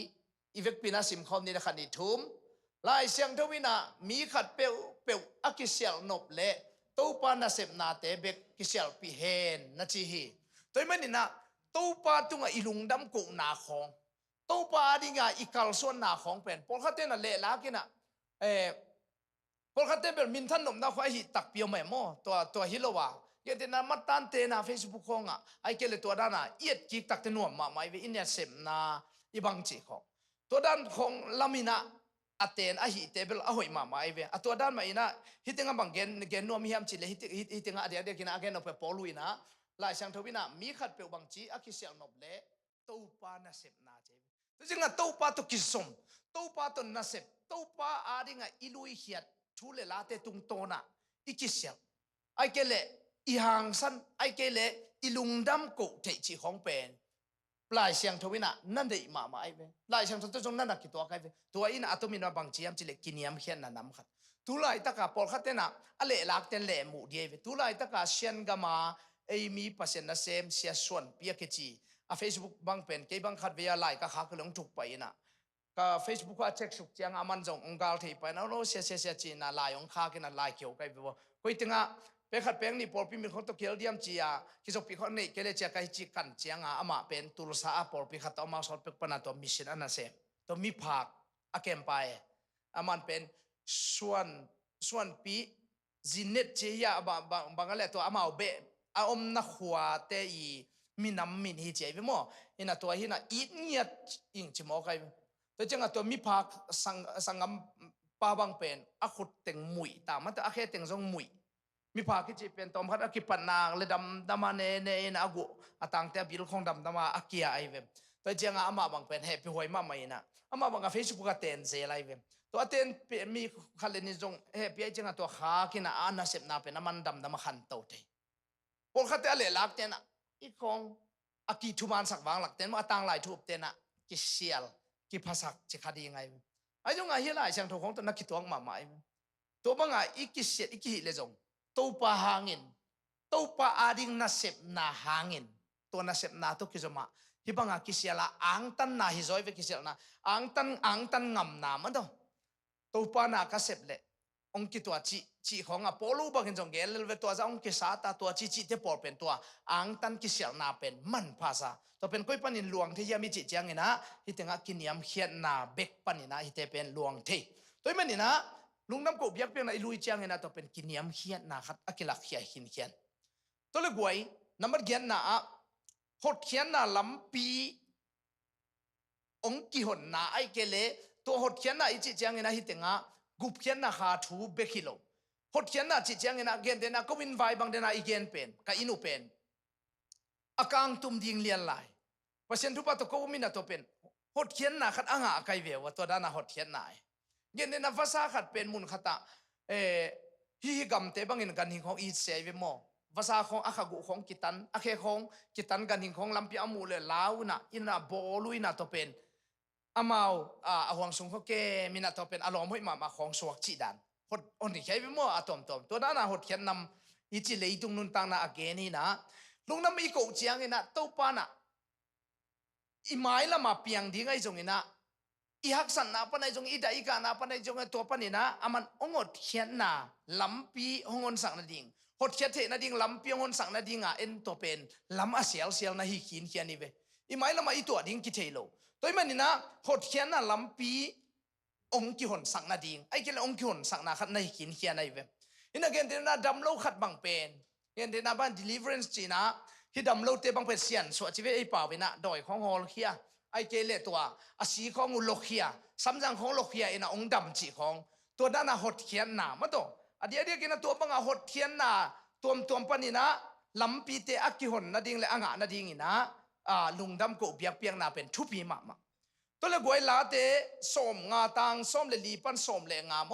อีเวกปีน่าซิมคอมนี่นะขัดนี่ทุ่มลายเสียงทวินะมีขัดเปียวอากิเซียลนบเละตัวปานาเซมนาเตเบกกิเซียลปีเฮนนะจีฮีตัวมันนี่นะตัวปาตุงอีลุงดำกูนาของตัวปาดิงาอีกัลส่วนนาของเป็นพอเขาเต้นน่ะเละล้ากินน่ะพอเขาเต้นเป็นมินทันนมนาควายหิตักเปียวแม่โมตัวฮิโลวาเกตินามัตตันเตนาเฟซบุ๊กของอ่ะไอเกลตัวด้านน่ะเอียดกิกตักเตนวมมาไม่เวอินเนเซมนาอีบังจีของตัวด้านของลามินาอเตนอหิเตเบลอหอยมาไม่เวตัวด้านมาอีน่ะฮิติงาบังเกนนวมฮิมจิเลฮิติงาเดียกินอาเกนเอาไปปอลุยนะลายช่างทวินะมีขัดเปียวบังจีอากิเซลนบเละตัวปานาเซมนาเจตัวจริงอ่ะตัวปาตัวกิสมตัวปาตัวนาเซปตัวปาอาดิงอ่ะอิลุยเฮียดทุเลลาเตตุงโตนะอิกิเซลไอเกเล อีหางสันไอเกเลอีลุงดำกุเทจิของเป็นปลายเสียงทวินะนั่นเดมาไอเวปลายเสียงทวิจงนั่นนักกิตัวไกเวตัวอินะอัตมินว่าบางจียมจิเลกินียมเขียนนั่นน้ำขัดตุลายตะกาปอลขัดเตนะอเลลักเตนเลมูดีเวตุลายตะกาเชียนกามาไอมีเปอร์เซ็นต์นะเซมเสียส่วนเปียกจีอ่ะ Facebook บางเป็นเกบังขัดเวียไลก็ขาคือลงถูกไปนะก็ Facebook ก็เช็คสุกจังอามันจงองค์การที่ไปนะโรเสียจีน่ะลายองคากินน่ะลายเขียวไกเวคุยถึงอ่ะเป็นขัดเป็นนี่ปอลพิมิของตัวเขียวเดียมจีอ่ะคิดว่าปีคนนี้เกลเจียกันจีกันเจียงอ่ะอามาเป็นตุลสาปอลพิขัดตัวมาสอดเป็นปนัดตัวมิชชันอันนั้นเซมตัวมีผักอาเกมไปอามันเป็นส่วนปีจินเนตเจียบางอะไรตัวอามาเอาเบะอาอมนักหัวเตอีมีน้ำมีหิเจียไปมั้งอินะตัวหินะอีเงียดอิงจิมอไกตัวจังอ่ะตัวมีผักสังกำปาบางเป็นอาขุดเต็งมุยตามมันแต่อาแค่เต็งซงมุยมีภาคที่เป็นตอมพัดอากิปันนางเลยดำมาเนนะอากุอาตังเตบิลของดำมาอากิอาไอเวมตัวเจ้าอามาบางเป็นเฮปปี้หวยมาไม่นะอามาบางกับเฟซบุ๊กเต็นเซลไอเวมตัวเต็นมีขันเลนิจงเฮปปี้เจ้าตัวขากินะอานาเสพนาเป็นน้ำมันดำมาขันโตเตพวกขัดเตะเลลักเตนะอีกองอากิทุมันสักวางหลักเตนมาตังหลายทุบเตนะกิเชียลกิภาษาจิคดียังไงไอ้จงไงเฮียหลายเสียงถูกของตัวนักกิตัวมาไม่ตัวบางอ่ะอีกิเชียอีกิหิเลจงตัวปะหางินตัวปะอาดิงนาเสพนาหางินตัวนาเสพนาตัวกิจมาฮิบังอากิเสียละอังตันนาฮิจอยเวกิเสียละอังตันงำนามันตัวปะนากเสพเละองกิตัวจีของอ่ะปอลูบังเห็นจงเกลเวตัวจะองกิสาตาตัวจีเทปอลเป็นตัวอังตันกิเสียนาเป็นมันภาษาตัวเป็นก้อยปันินหลวงที่ยามิจิจังนะฮิตงากินยามเขียนนาเบกปันินะฮิตเป็นหลวงที่ตัวมันนี่นะลุงน้ำกบยักเปียงนะลุยจังเงินนะตัวเป็นกินยามเขียนนะคัดอักลักเขียหินเขียนตัวเลยกวยน้ำมันเขียนนะหดเขียนนะลำปีองกิหนนะไอเกเลตัวหดเขียนนะอิจิจังเงินนะฮิตงากุบเขียนนะหาทูเบกิโลหดเขียนนะจิจังเงินนะเกนเดนะก็วินไวบางเดนะอีเกนเป็นกับอินูเป็นอากางตุมดิ่งเลียนไหลเพราะฉะนั้นทุกปัตตก็มินะตัวเป็นหดเขียนนะคัดอ่างอาไกเวว่าตัวด้านนะหดเขียนนะเย็นในภาษาขัดเป็นมุนขตะฮิกรรมเตบังเงินกันหิงของอีเซเวโมภาษาของอาขกุของกิตันอาเคของกิตันกันหิงของลำปีอามูเลลาวนะอินะโบลุยนะตัวเป็นอามาอาหวงสงเขาเกมินะตัวเป็นอารมณ์ให้มาของสวกจีดันหดอนที่ใช้เวโมอาตอมตัวด้านนะหดเขียนนำอิจิเลยตุงนุนตังนะอาเกนี่นะลุงน้ำอีโกเจียงนะตัวปานะอีไม้ละมาเปียงดีไงจงนะอีหักสันนาปนัยจงอีดาอีกานาปนัยจงตัวปนินะอามันองดเขียนนาลำปีองนสังนาดิงหดเขียนเทนาดิงลำปีองนสังนาดิงเอ็นตัวเป็นลำอาเซียลนะฮิขินเขียนนี่เวอีไม้ละมาอีตัวดิงกิเทโลตัวมันนี่นะหดเขียนนาลำปีองกิหนสังนาดิงไอ้เกลองกิหนสังนาขัดในหินเขียนในเวอินะเกนเดนาดำโลขัดบังเป็นเกนเดนาบ้าน deliverance จีนะที่ดำโลเตบังเป็นเสียนสวดชีวิตไอ้ป่าเวนะดอยของฮอลเคียไอเกเลตัวอาศีของอุลเคียสำจังของโลเคียอินะองดำจีของตัวด้านหดเขียนนามาตัวเดี๋ยวกินตัวบังหดเขียนนาตัวปนินะลำปีเตอักกิหนนาดิงเลยอ่างนาดิงอินะลุงดำกูเบียกเปียงนาเป็นทุพีมาตัวเลยกวยลาเตสมงาตังสมเลลีปันสมเลงาโม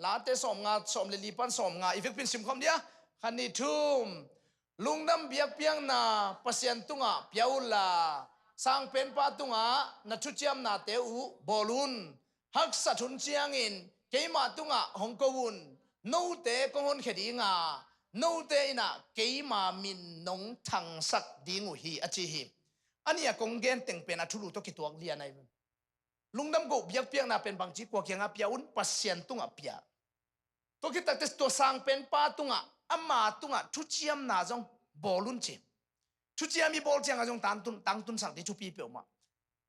ลาเตสมงาสมเลลีปันสมงาอีฟิกเป็นสิมคำเดียขันนิทุมลุงดำเบียกเปียงนาเปอร์เซ็นต์ตุงะเปียวลาสังเป็นปาตุงะนัทุจิยมนาเตอุบอลุนฮักสัตุนเจียงอินเกมาตุงะฮงกวุนโนเตกงอนเขดิงาโนเตอินะเกมามินนงทังสักดิงุฮีอจิฮิอันนี้กงเกนเต็งเป็นอัทุลุตกิตัวเลียนไอลุงดำกูเบียกเปียงนาเป็นบางจีกว่าเกียงอาเปียอุนเปอร์เซ็นต์ตุงะเปียตัวกิตักเตสตัวสังเป็นปาตุงะอามาตุงะทุจิยมนาจงบอลุนเจทุจิยามีบอลเจียงอาจงตังตุนสังที่ทุปีเปียวมา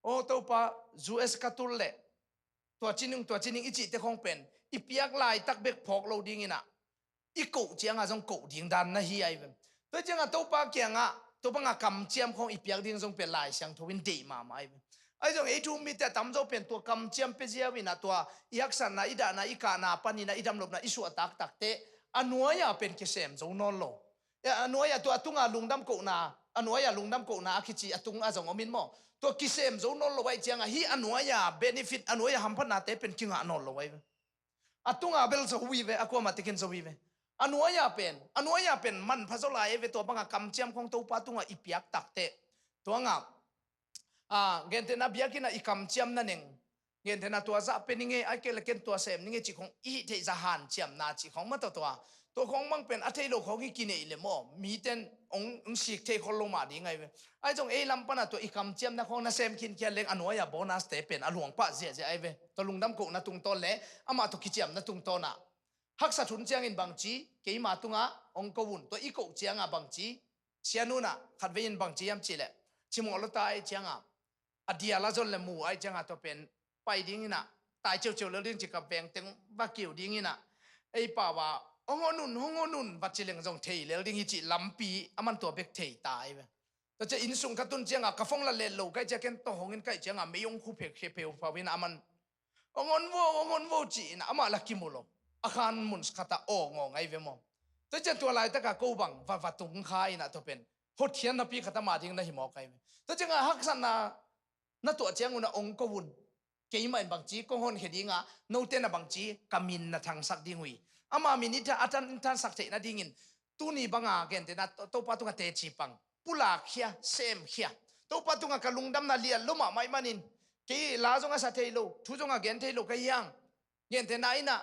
โอ้ตัวป้าจูเอสกัตุลเล่ตัวจินิงอิจิเตคงเป็นอีเปียกลายตักเบกพอกเราดิ้งอินะอีกูเจียงอาจงกูดิ้งดันนะฮีไอเวนตัวเจียงอาตัวป้าเกียงอาตัวป้างากำเจียมของอีเปียกดิ้งจงเป็นลายเสียงทวินดีมาไอเวนไอจงไอทูมีแต่ตำจงเป็นตัวกำเจียมเป็นเจียวินะตัวอีฮักสันนะอีดานะอีกานาปานีนะอีดำลบนะอีสัวตักเตอันนัวยาเป็นเกษมจงนอนโลอันนัวยาตัวตุงาลุงดำกูนาอันนัวยาลุงดำกูนาคิจิตุงอาจงอมินโมตัวกิเซมจงนอนโลไว้เจียงฮีอันนัวยาเบเนฟิตอันนัวยาหัมพันนาเตเป็นกิงานอนโลไว้ตุงาเบลจะวีเวอความาติกินจะวีเว อันวยาเป็นมันพระโซลาเอเวตัวบังกำเจียมของตัวปาตุงอีเปียกตักเตตัวงาเกนเทนาเบียกินะอีกำเจียมนั่นเองเกนเทนาตัวจะเป็นยังไงไอเกลเกนตัวเสมยังไงจีของอีเทจะหันเจียมนาจีของมันตัวของมันเป็นอัตโลของกินเอเลมอมีเต็นองสิกเทคนลงมาดีไงไอจงเอลัมปนาตัวอีกำเจียมนะของนาเซมกินเคียเล็กอันวยาโบนัสเตเป็นอหลวงปะเสียไอเวตัวลุงดำกุนะตุงต้นเละอามาตัวกิเจียมนะตุงต้นน่ะฮักษาทุนเจียงอินบางจีเกี่ยมาตุงองกวุนตัวอีกเจียงบางจีเสียนูน่ะขัดเวียนบางจียามจีเละชิมอลตายเจียงอดียละจนเลมูไอเจียงตัวเป็นไปดิ้งน่ะตายเจียวแล้วเรื่องจิกับแบงเต็งว่าเกี่ยวดิ้งน่ะไอป่าว่าองนุนวัดเจริญจงเทยแล้วดิ้งจิลำปีมันตัวเบกเทยตายเว้ยแต่จะอินสุงขัดตุนเจียงกระฟงละเลโลใกล้จะเก็นตัวหงเงินใกล้เจียงไม่ยงคู่เพกเพลพาวินมันองโวจีน่ะมาลักกิมุโลอาคารมุนสกัดงงไงเวมแต่จะตัวลายตะกะกูบังว่าตุงคายน่ะตัวเป็นหดเทียนนะปีขัดมาทิ้งนะหิมอกไงแต่จะฮักสันนะตัวเจียงอุณองกวุนเกี่ยมันบางจีก็หนเห็นดิงโนเตนะบางจีกามินนะทางสักดิ่งวิอามามินิทอาจารย์สักเทนะดิ่งอินตัวนี้บางเกนเตนะตัวปาตุงเตจิปังปุลาเขียเซมเขียตัวปาตุงกะลุงดำนาเลียลุมาไม่มานินกี่ลาจงสัตเทโลทุจงเกนเทโลก็ยังเกนเตนะอินะ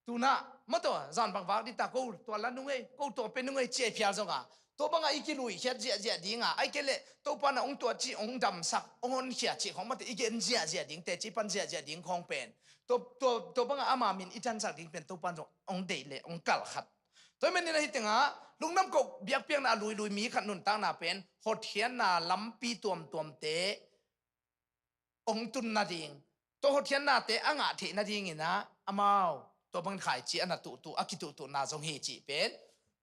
ตัวน่ะมาตัวจานบางวากดิตากูตัวละนุ่งกูตัวเป็นนุ่งเจี๊ยบยาจงตัวบางอีกลุยเขียเจี๊ยดิ่งไอ้เกลตัวปานองตัวจีองดำสักองเขียจีของมันอีกเจี๊ยดิ่งแต่จีปันเจี๊ยดิ่งของเป็นตัวบางอามามินอีจันสักดิ่งเป็นตัวปานองเดเลองกัลขัดตัวมันนี่นะฮิตงาลุงน้ำกบเบียกเปียงน่ะลุยมีขันนุนตั้งน่ะเป็นหดเทียนน่ะลำปีตัวมเตองตุนน่ะดิ่งตัวหดเทียนน่ะเตอ่างเทน่ะดิ่งนะอามาวตัวบางขายจีอันน่ะตุอากิตุน่ะจงเฮจีเป็น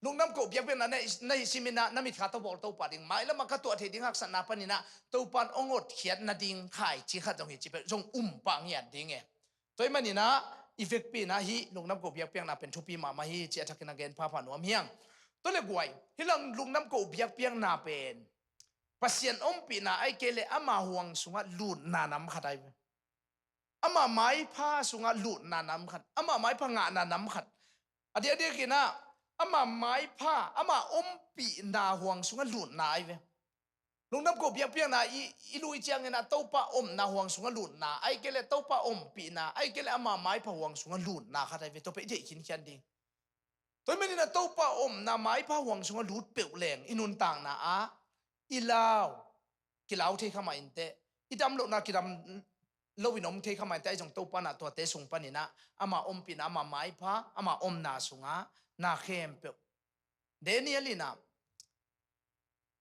ลุงน้ำกบเบียกเปียงน่ะในซิมินะน้ำมิขาตบอกตัวปาดิ่งไม่แล้วมันก็ตัวเทดิ่งหักสันนาปนินะตัวปานองหดเทียนน่ะดิ่งขายจีขัดจงเฮจีเป็นจงปังเหียนดิ่งตัวมันนี่นะอีเฟกปีนะฮีลุงน้ำกบเบียกเปียงน่ะเป็นทุปีมาฮีจีทักกินเกนพาผานวมเฮียงตัวเล็กไว้ที่ลังลุงน้ำกบเบียกเปียงน่ะเป็นปัสเซียนปีน่ะไอเกเลอามาห่วงสุงะลุดน่ะน้ำขัดไออามาไม้ผ้าสุงะลุดน่ะน้ำขัดอามาไม้ผ้างะน่ะน้ำขัดเดี๋ยวกินนะอามาไม้ผ้าอามาปีน่ะห่วงสุงะลุดน่ะไอเวลุงน้ำกบเบียกเปียงน่ะอีลุยเจียงน่ะเต้าป้าน่ะห่วงสุงะลุดน่ะไอเกเลเต้าป้าปีน่ะไอเกเลอามาไม้ผ้าห่วงสุงะลุดน่ะขัดไอเวตัวไปเด็กขินขันดิตัวมันนี่นะเต้าป้าน่ะไม้ผ้าห่วงสุงะลุดเปียวแหลงอินุนต่างน่ะอีลาวกิลาวเทขมาอินเตอีดำโลนากิดำโลวินอมเทขมาอินเตไอจงตัวปานะตัวเตสุงปานินะอามาปีนะอามาไม้พาอามานาสุงะนาเข้มเปียวเดนี่ลินะ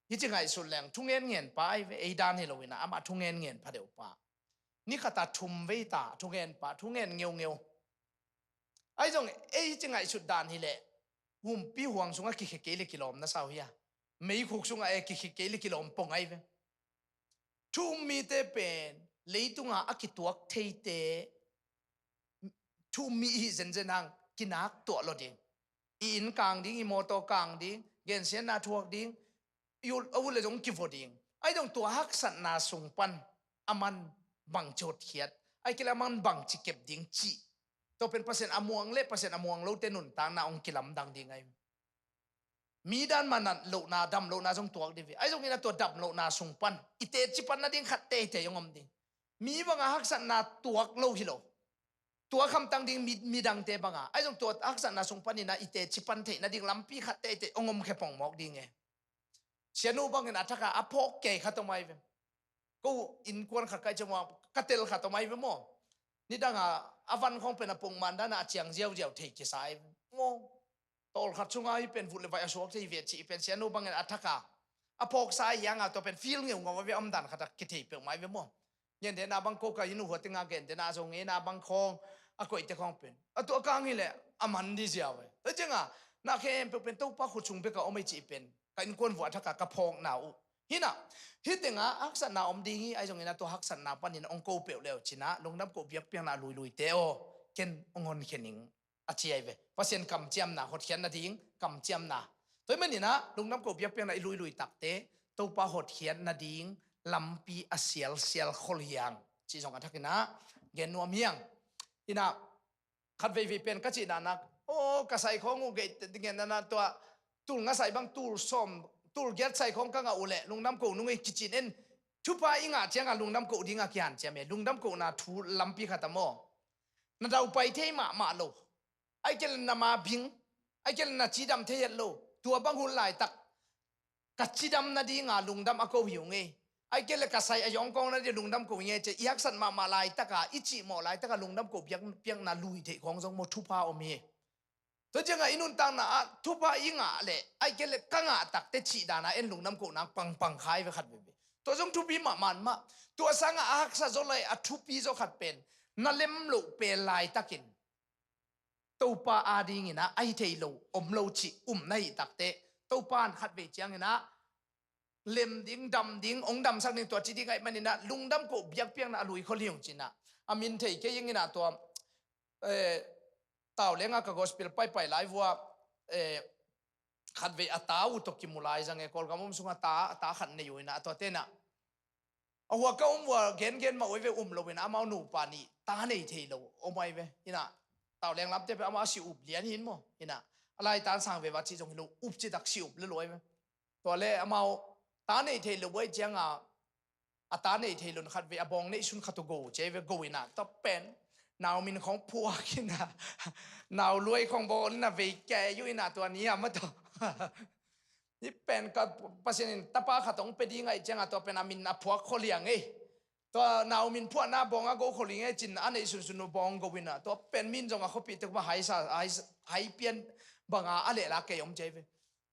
ยี่จังไงสุดแรงทุ่งเงินไปไอดานเฮโลวินะอามาทุ่งเงินพาเดียวปานี่ขตัดทุมเวตาทุ่งเงินปาทุ่งเงินเงียวไอจงไอจังไงสุดดานนี่แหละหุ่มปีห่วงสุงะกิเขลิกิโลมนะสาวเฮียไม่คุกสุงะกิเขลิกิโลมปงไอเวทุ่มมีเตเป็นเลยตุงอากิตัวเทเตทุ่มมีเซนเซนังกินักตัวเราดิ้งอินกลางดิ้งอีโมโตกลางดิ้งเกณฑ์เสียนาทวกดิ้งยูอาวุธเลยจงกิฟอดิ้งไอ้ตรงตัวฮักสันนาสุงปันอามันบังโจดเขียดไอ้กิลามันบังจิเก็บดิ้งจีตัวเป็นเปอร์เซ็นต์อมวงเล่เปอร์เซ็นต์อมวงเราเตนุนตางนาองกิลำดังดิ้งไงมีด้านมันนั่นโลนาดำโลนาจงตัวดิวิไอ้ตรงนี้นะตัวดำโลนาสุงปันอิเตจิปันนั่นดิ้งขัดเตยงอมดิ้งมีบางฮักษณะตัวโลหิโลตัวคำตังดิ้งมีดังเตบางไอ้ตรงตัวฮักษณะสุงปันนี่นะอิเตจิปันเทนะดิ้งลำปีขัดเตยงอมแค่ปองหมอกดิ้งไงเชียนูบางเงินอัฐกะอภอกเกยขัดตัวไม่เว้กูอินกวนขัดใครจะมากัดเตลขัดตัวไม่เว้มั้งนี่ดังอาวันคงเป็นอปงมันด้านอาเจียงเจียวเทกิสายงงตอลขัดช่วงไอ้เป็นฝุ่นเลยไปอสวกที่เวียดจีเป็นเชียนูบางเงินอัฐกะอภอกสายยังตัวเป็นฟิลเงี้ยงงว่าเวียอมดันขัดกิเทเปียกไม่เว้มั้งยันเดนาบังโคกยินุหัวติงาเกนเดนาทรงเงนาบังคงก็อิตะคองเป็นตัวกลางนี่แหละอามันดีเสียเว้ยแต่จริงนาเข้มเป็นตัวป้าขุดชุงเปก็เอาไม่จีเป็นกันกวนหัวทักกะพองหนาวฮินะฮิติงฮักษณะอมดีไอ้ตรงนี้นะตัวฮักษณะปันนินองโกเปียวเร็วชินะลงน้ำโกเบียกเปียงนาลุยเตโอเกนองอนเขนิงอาเจียเวเพราะเซนกำเจียมนะหดเขียนนาดิ้งกำเจียมนะตัวมันนี่นะลงน้ำโกเบียกเปียงนาลุยตักเตตัวป้าหดเขียนนาดิ้งลำปีอาเซียลขอลยังจีสองกันทักนะเกนนัวเมียงอินะขัดเวเป็นกัจจินานักโอ โอ้กะใส่ของงูเกตเงี้ยนะตัวตุลงะใส่บางตุลส้มตุลเก็ตใส่ของกังเอาแหละลุงน้ำโกนุงไอ้กิจินเอ็นทุพาอิงาเจียงลุงน้ำโกดิงากิฮันเจียเมลุงน้ำโกนาทูลัมปีขัตโมนาดาวไปเทมาโลไอเกลนามาบิงไอเกลนาจีดำเทยโลตัวบางหุ่นลายตักกัจีดำนาดีงาลุงดำอโกหิวเงไอเกลกะใส่อยองกองนาดีลุงดำโกเงจะยักสันมาลายตักอิจิมอลายตักลุงดำโกเปียงนาลุยเทของทรงโมทุพาอเมตัวจังไงอินุนตังนาทุพาอิงาเละไอเกลกังอาตักเตจิดานาเอ็นลุงน้ำโกนางปังขายไปขัดเบตัวจงทุพีมันมาตัวสังอาฮักซาโซเลยอทุพีโซขัดเป็นนั่นเล่มโลเป็นลายตักินตัวปาอาดีงินะไอเทโลอมโลจิในตักเตตัวปานขัดเวจียงนะเล่มดิ้งดำดิ้งองดำสักหนึ่งตัวจีดีไงมันนี่นะลุงดำโกเบียกเปียงนะลุยเขาเลี้ยงจีนะอามินเทยแค่ยังไงนะตัวต่าเลี้ยงกับกอสเปลไปไลฟ์ว่าขัดเวอตาอุตกิมุลายจังเงกอลกามุมสุงตาขัดในอยู่นะตัวเต้นะเอาหัวก็ว่าเกณฑ์มาไว้เวโลเวนะมาหนูปานีตาในเทโลโอไม่เวนี่นะต่าเลี้ยงรับจะไปเอามาสิอุบเลี้ยนหินมั้งนี่นะอะไรตาสั่งเววัชิจงหินอุบจิตักสิอุบเลยรวยไหมตัวเล่เอามาตาในเทโลไว้จังตาในเทโลขัดเวอบองในชุนขัดตุโกเจเวโกวินะตัวเป็นนาวมินของพัวกินนะนาวรวยของบอลนะเวแกอยู่นะตัวนี้มาตัวนี่เป็นกับปัจจุบันตาป้าขัดต้องไปดีไงจังตัวเป็นอามินอพัวโคเลียงตัวนาวมินพัวหน้าบองก็โคเลียงจินอันนี้สุนบองก็วินะตัวเป็นมินจงเขาปิดตัวมาหายเปลี่ยนบางอะไรละเกยอมเจเว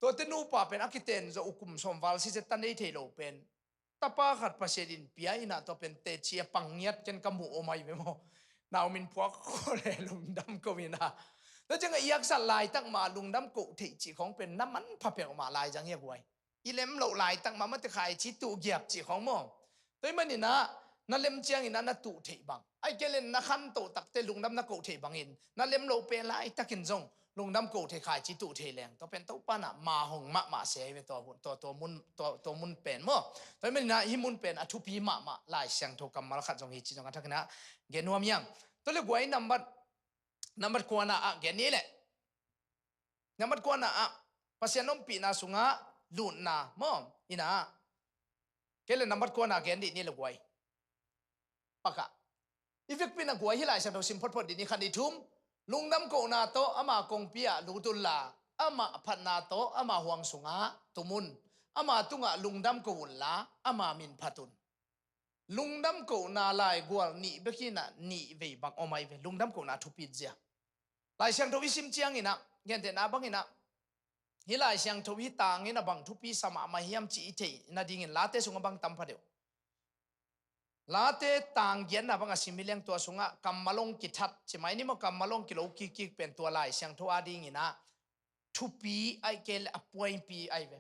ตัวเตนูป้าเป็นอากิเตนจะอุกุมสมวัลสิจะตันได้เทโลเป็นตาป้าขัดปัจจุบันปียนะตัวเป็นเตเชียปังเงียดกันกมูโอไม่เวโมนาวมินพัวโคเลียลุงดำก็วินะแล้วจังไงยักษ์สัตลายตั้งมาลุงดำกุที่จีของเป็นน้ำมันพับเปียกมาลายจังเงี้ยกวยอีเล็มเหล่าลายตั้งมามันจะขายชิตูเกียบจีของมองตัวมันนี่นะนั่นเล็มเจียงอินนั่นตุเทบังไอ้เกลินนักขันโตตักเตลุงดำนักกุเทบังอินนั่นเล็มเหล่าเป็นลายตักินจงลุงดำกุเทขายชิตูเทแรงตัวเป็นตัวป้านะมาหงมาเสียไปตัวมุนเป็นมั้งตัวมันนะฮิมุนเป็นอทุพีมาลายเสียงโทกรรมมาขัดจงฮิจิจงกันทักนะเกนัวมียังตัวเล็กไว้นับกวนเกนี้แหละนับกวนภาษาโนมปีนาสุงะลุนนามอมอินะเกลนับกวนเกนี้นี่เล็กไว้ปะกะอีฟิกปีนักไว้ที่หลายฉันเราสิมพอดีนี่ขันดิทุมลุงน้ำโกนาโตอามากงเปียลูตุลลาอามาพันนาโตอามาห่วงสุงะตุมุนอามาตุงะลุงดำโกนลาอามามินพัตุนลุงดำโกนาลายกวลนี่เบกินะนี่เวบังอไม่เวลุงดำโกนาทุปิดเจียลายเสียงทวิสิมเจียงอินะเงี้ยเดน่าบังอินะฮิลายเสียงทวิตางอินะบังทุปีสมามาเฮียมจีเทน่าดิ่งลาเตสุงบังตัมพเดียวลาเตตางเย็นนะบังสิมิเลียงตัวสุงะกัมมาลงกิทัดใช่ไหมนี่มันกัมมาลงกิโลกิเป็นตัวลายเสียงทวาดิ่งอินะทุปีไอเกลอป่วยปีไอเว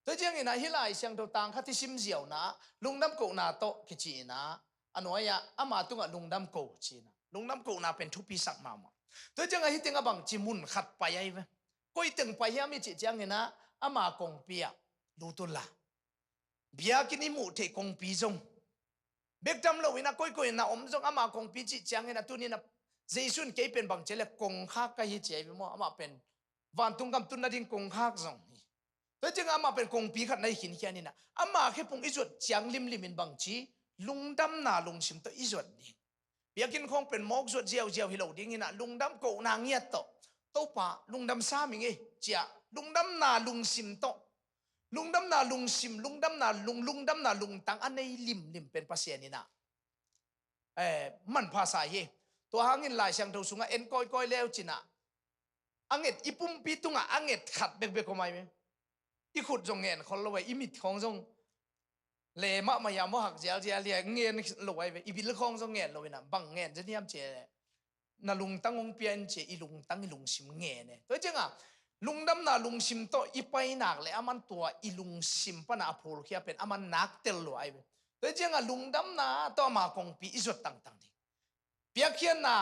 ตัวเจียงอินะฮิลายเสียงตัวตางขัดที่สิมเจียวนะลุงดำโกนาโตกิจีนะอันว่าอย่าอามาตุงะลุงดำโกจีนะลุงดำโกนาเป็นทุปีสักมาตัวจังไงที่ติงบังจิมุนขัดไปไอ้เว้ก็อีตึงไปยังมีจิจังเงินะอามากงเปียดูตุลาเบียกินิมูเทกงปีจงเบกจำเราวินะก้อยนะอมจงอามากงปีจิจังเงินะตัวนี้นะเจสุนเกยเป็นบังเจเลกงข้าก็ยิ่งเจ๋ยมั้งอามาเป็นวันตุงกำตุนนาดินกงข้าจงตัวจังอามาเป็นกงปีขัดในหินแค่นี้นะอามาแค่ปงอิจวดจังลิมบังจีลุงดำนาลุงชิมตัวอิจวดดีเบียกินคงเป็นมอกสวดเจียวฮิโลดิ้งนะลุงดำโกนางเงียโตโตป่าลุงดำซามิงเจียลุงดำนาลุงซิมโตลุงดำนาลุงซิมลุงดำนาลุงดำนาลุงตังอันในลิมเป็นภาษานี่นะมันภาษาเยตัวหางินลายเสียงทูสุงะเอ็นก้อยแล้วจินะอังเอ็ดอีปุ่มปีตุงะอังเอ็ดขัดเบกก็ไม่ไหมอีขุดจงเงินคนละไว้อีมิดของจงเลมะมายามหักเจียเลียเงินลอยไปอีบิลคองจงเงินลอยนะบังเงินจะเนี่ยมเจน่ะลุงตั้งองเปียนเจอีลุงตั้งอีลุงซิมเงินเนี่ยตัวจริงอ่ะลุงดำน่ะลุงซิมโตอีไปหนักเลยอามันตัวอีลุงซิมปนาพูลเขียเป็นอามันนักเตลลอยไปตัวจริงอ่ะลุงดำน่ะตัวมากงปีอิจดต่างๆดิเปียกเขียนน่ะ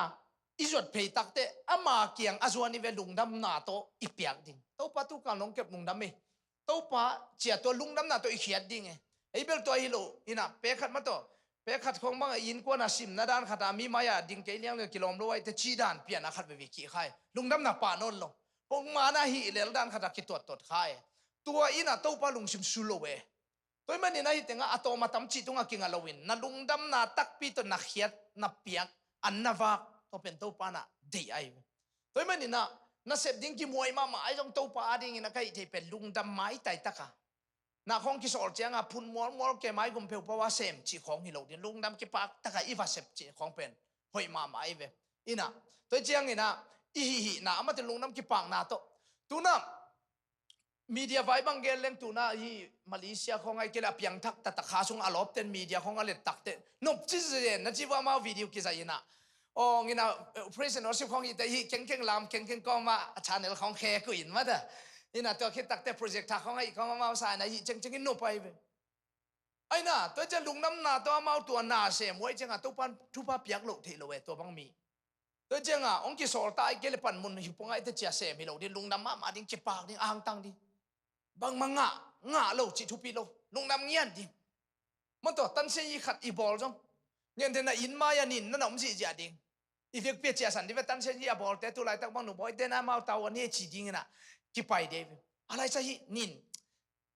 อิจดเพยตักเตอามาเกียงอาจวนนี่เวลุงดำน่ะโตอีเปียกดิ่งโตปะตุกันลงเก็บลุงดำเองโตปะเจียตัวลุงดำน่ะโตอีเขียดดิ่งไอ้เบลตัวฮิโลอินะเปขัดมาโต pe khat khong bang in ko na sim na dan khata mi maya ding ke liang le kilom lo ai te chi dan pian na khat ve ki khai lungdam na pa non lo pong ma na hi lel dan khata ki tot khai tua ina to pa lungsim sulo we toy man ina hi tenga atoma tam chi tunga kinga lowin na lungdam na tak pi to na khiat na piak an na wa to pen to pa na dei ai toy man ina na sep ding ki muai ma ai jong to pa ding ina kai te pen lungdam mai tai taka na khong ki sol chianga phun mol ke mai gum peu pa wa sem chi khong hi lo din lungdam ki pak taka i va sep chi khong pen hoi ma mai ve ina toy chiang ina i hi na ama te lungdam ki pak na to tu na media vai bang gel leng tu na hi Malaysia khong ai kela piang thak ta kha sung alop ten media khong ale tak te nop chi je na chi wa ma video ki sai na o ngina president worship khong i te hi keng lam keng ko ma channel khong khe ku in ma da ina to ki tak te project tha khong ai khong ma sa na hi cheng no pai ve ai na to je lungnam na to ma tu na se moi cheng a to pan thu pa piak lo the lo we to bang mi to cheng a ong ki sol tai ke le pan mun hi pong ai te chia se mi lo din lungnam ma ding ki pak ding ang tang di bang nga lo chi thu pi lo lungnam ngian di mon to tan se yi khat i bol jong ngen te na in ma ya nin na nom ji ja ding i vek pe chia san di ve tan se yi a bol te tu lai tak bang nu boy te na ma taw an he chi ding na ki pai de alai sa hi nin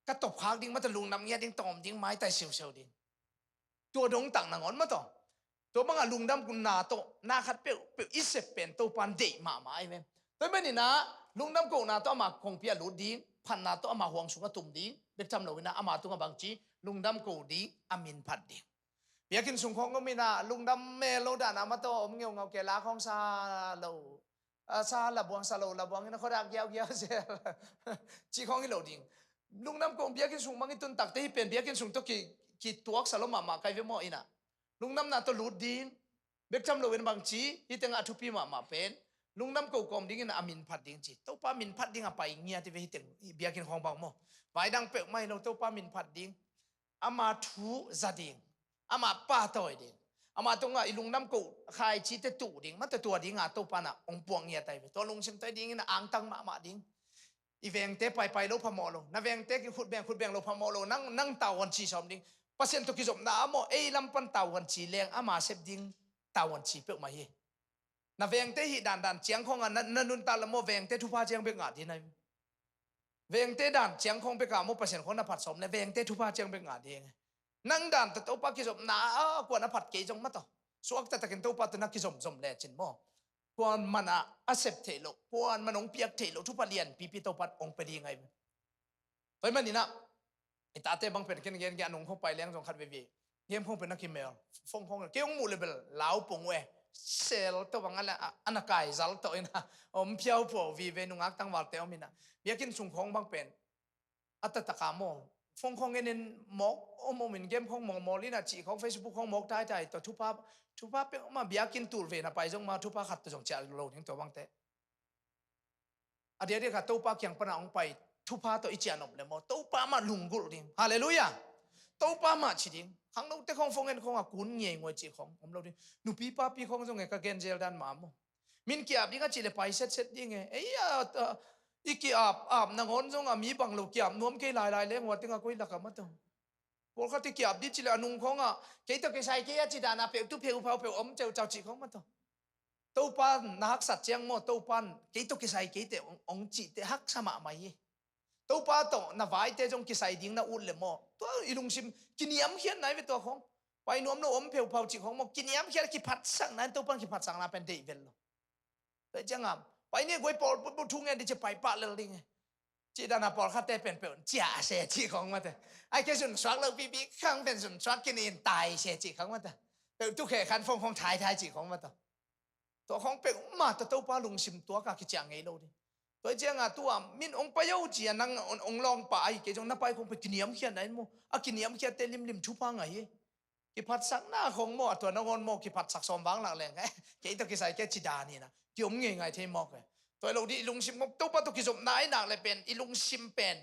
ka top khak ding ma ta lungnam ngia ding tom ding mai tai siu ding to dong tang na ngon ma to to bang a lungnam kun na to na khat pe i se pen to pan de ma mai ve toy me ni na lungnam ko na to ma khong pia lu dingพันนาตัวอามาหวงสุงตุ่มดิ้งเด็กจำเราวินาอามาตัวบางจีลุงดำกูดิ้งอามินพัดดิ้งเบียกินสุงของก็มีนาลุงดำเมโลดานามาตัวอมเงียวเงาเกล้าของซาโลซาละบวงซาโลละบวงนี่นะเขาดักเยี่ยวเสียจีของที่เราดิ้งลุงดำกูเบียกินสุงบางตุนตักที่เป็นเบียกินสุงตัวกี่ตัวสโลมาใครเวมอินะลุงดำนาตัวลุดดิ้งเด็กจำเราวินบางจีที่ตั้งอาทุพีมาเป็นลุงน้ำกูกอมดิ้งนะอามินพัดดิ้งจีตัวป้ามินพัดดิ้งไปเงียที่ไปที่ตึงเบียกินของบางโมไว้ดังเปะไม่เราตัวป้ามินพัดดิ้งอามาทูซาดิ้งอามาป้าต่อยดิ้งอามาตรงอ่ะลุงน้ำกูใครชีเตตู่ดิ้งมันตัวดิ้งอ่ะตัวป้าน่ะองปวงเงียไตไปตัวลุงชิมไตดิ้งนะอ่างตั้งมาดิ้งอีเวงเตไปโลพมอโลนะเวงเตกิขุดแบงโลพมอโลนั่งเต่าวันชีสอมดิ้งเปอร์เซ็นต์ตัวกิจมนะโมลำปันเต่าวันชีแรงอามาเซฟดิ้งเต่าวันชีเปะมาเฮna veng te hi dan chiang khong an nun ta la mo veng te thu pa chiang be nga di nai veng te dan chiang khong be ka mo percent khong na phat som ne veng te thu pa chiang be nga di nang dan ta to pa ki som na ko na phat ke jong ma to suak ta ken to pa ta na ki som le chin mo kon mana accept the lo kon manong piak the lo thu pa lian pi to pat ong pe di ngai oi man ni na ita te bang pen ken gen ge anong khong pai leng jong khat ve ve ngem khong pen na ki mel phong khong ke ong mu level lao pong weเซลตัวบางอะไรอันนั้นกายจัลตัวอินะอมเพียวผัววีเวนุงักตั้งวัดเตอมินะเบียกินสุงของบางเป็นอัตตะกามอฟงของเงินมอกอมมินเกมของมอลีนะจีของ Facebook ของมอกได้ตัวทุพาเป็นมาเบียกินตูร์เวนะไปจงมาทุพาขัดตัวจงเจริญโลถึงตัวบางเตอเดียขัดตัวปาเกียงปนองไปทุพาตัวอิจฉาหนมเลยมอตัวปามาลุงกุลดิฮาเลลูยาตัวปามาชิดิงข้างนอกแต่ของฟงเงินของกุนเงี้ยงวยจีของผมเราดิหนูพี่ป้าพี่ของจงเงก็เกณฑ์เจลดันมาโมมินเกียบนี่ก็จีเลไปเสร็จยังไงเอ้ยอีเกียบนางอนจงมีบังลูกเกียบน้อมเกยลายเลี้ยงวัดติงก็คุยหลักมาตัวพอเขาที่เกียบดิจีเลนุ่งของเกยตัวเกยใส่เกยจีดานาเปียวตุเปียวเผาอมเจ้าจีของมาตัวปันนักสัตย์เจียงโมตัวปันเกยตัวเกยใส่เกยเตองจีเตฮักสมาไม่ตัวป้าโตน่าไว้เตจงกิใส่ดิ้งน่าอุ่นเลยมั้งตัวอีลุงซิมกินยำเขียนไหนไปตัวของไปน้อมโน้มเผาเผาจีของมั้งกินยำเขียนกิพัดสังนั้นตัวปังกิพัดสังน่าเป็นเดวิลล์แต่จังอ่ะไปเนี่ยกูปอลปุ๊บทุ่งเงี้ยดิจะไปปะเลยดิไงจีดานาปอลข้าแต่เป็นจ่าเสียจีของมันแต่ไอ้แค่ส่วนสวักเราปีข้างเป็นส่วนสวักกินเองตายเสียจีของมันแต่เป็นทุกแข่ขันฟงของไทยจีของมันตัวของเป็นมาตัวป้าลุงซิมตัวก็กิจางไงเราดิตัวเจ้าง่ะตัวมินองไปเอาจีนังองลองไปเกจงนับไปคงไปกินยำเขียนไหนมั้งกินยำเขียนเตลิมชุบไงกิพัดสักหน้าของมั้งตัวนงอนมั้งกิพัดสักสมบังหลักแรงไงเกยตัวกิใส่เกจิดานี่นะกิอมไงเทมอกเลยตัวเราดิลุงซิมตัวป้าตัวกิจมนายหนักเลยเป็นอีลุงซิมเป็น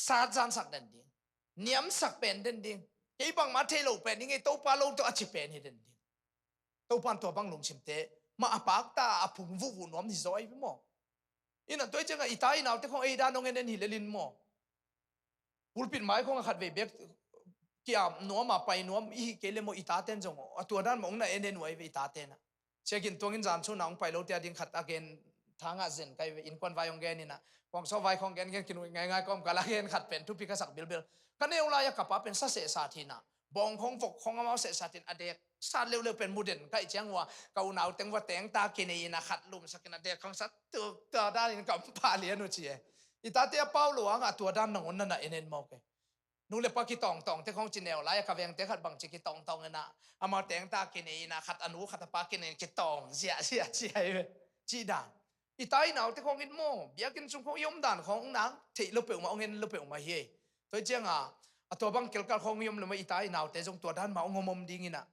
ซาจานสักเด่นดิ่งเนียมสักเป็นเด่นดิ่งเกยบังมาเทโลเป็นยังไงตัวป้าเราตัวอจิเป็นเด่นดิ่งตัวป้าตัวบังลุงซิมเตมาปากตาพุงวุ้นน้อมที่ซอยพี่มั้งอินะตัวเจ้าก็อีตายน่าแต่ของไอ้ด้านน้องเงินนี่เลลินหมอบุลปิดไม้ของขัดเวเบก kia no ma pai no i ke le mo itaten jong atua dan mong na enen wai ve itaten na chekin tongin jan chu naung pai lo tia ding khat again thanga zen kai in kon vai ong gen ni na kong so vai khong gen gen kin ngai ngai kom kala gen khat pen tu pi ka sak bil bil kan eu la ya kapa pen sa se sa thi na bong khong vok khong amao se sa tin adek sa leu leu pen muden kai chang wa kau nau teng wa teng ta ke ni na khat lum sakin adek khong sat tu ta da in kam pa lian nu chi itate paulo anga tua dan nong na enen mo ke nu le pa ki tong tong te khong chinel la ya ka veng te khat bang chi ki tong tong na ama teng ta ke ni na khat anu khat pa ke ni ki tong sia sia chi ai chi dan itai nào te khong in mo bia kin chung khong yom dan khong nang thei lo pe ma ong en lo pe ma hi toi chang a to bang kel kal khong yom lo ma itai nào te jong to dan ma ong mom ding ina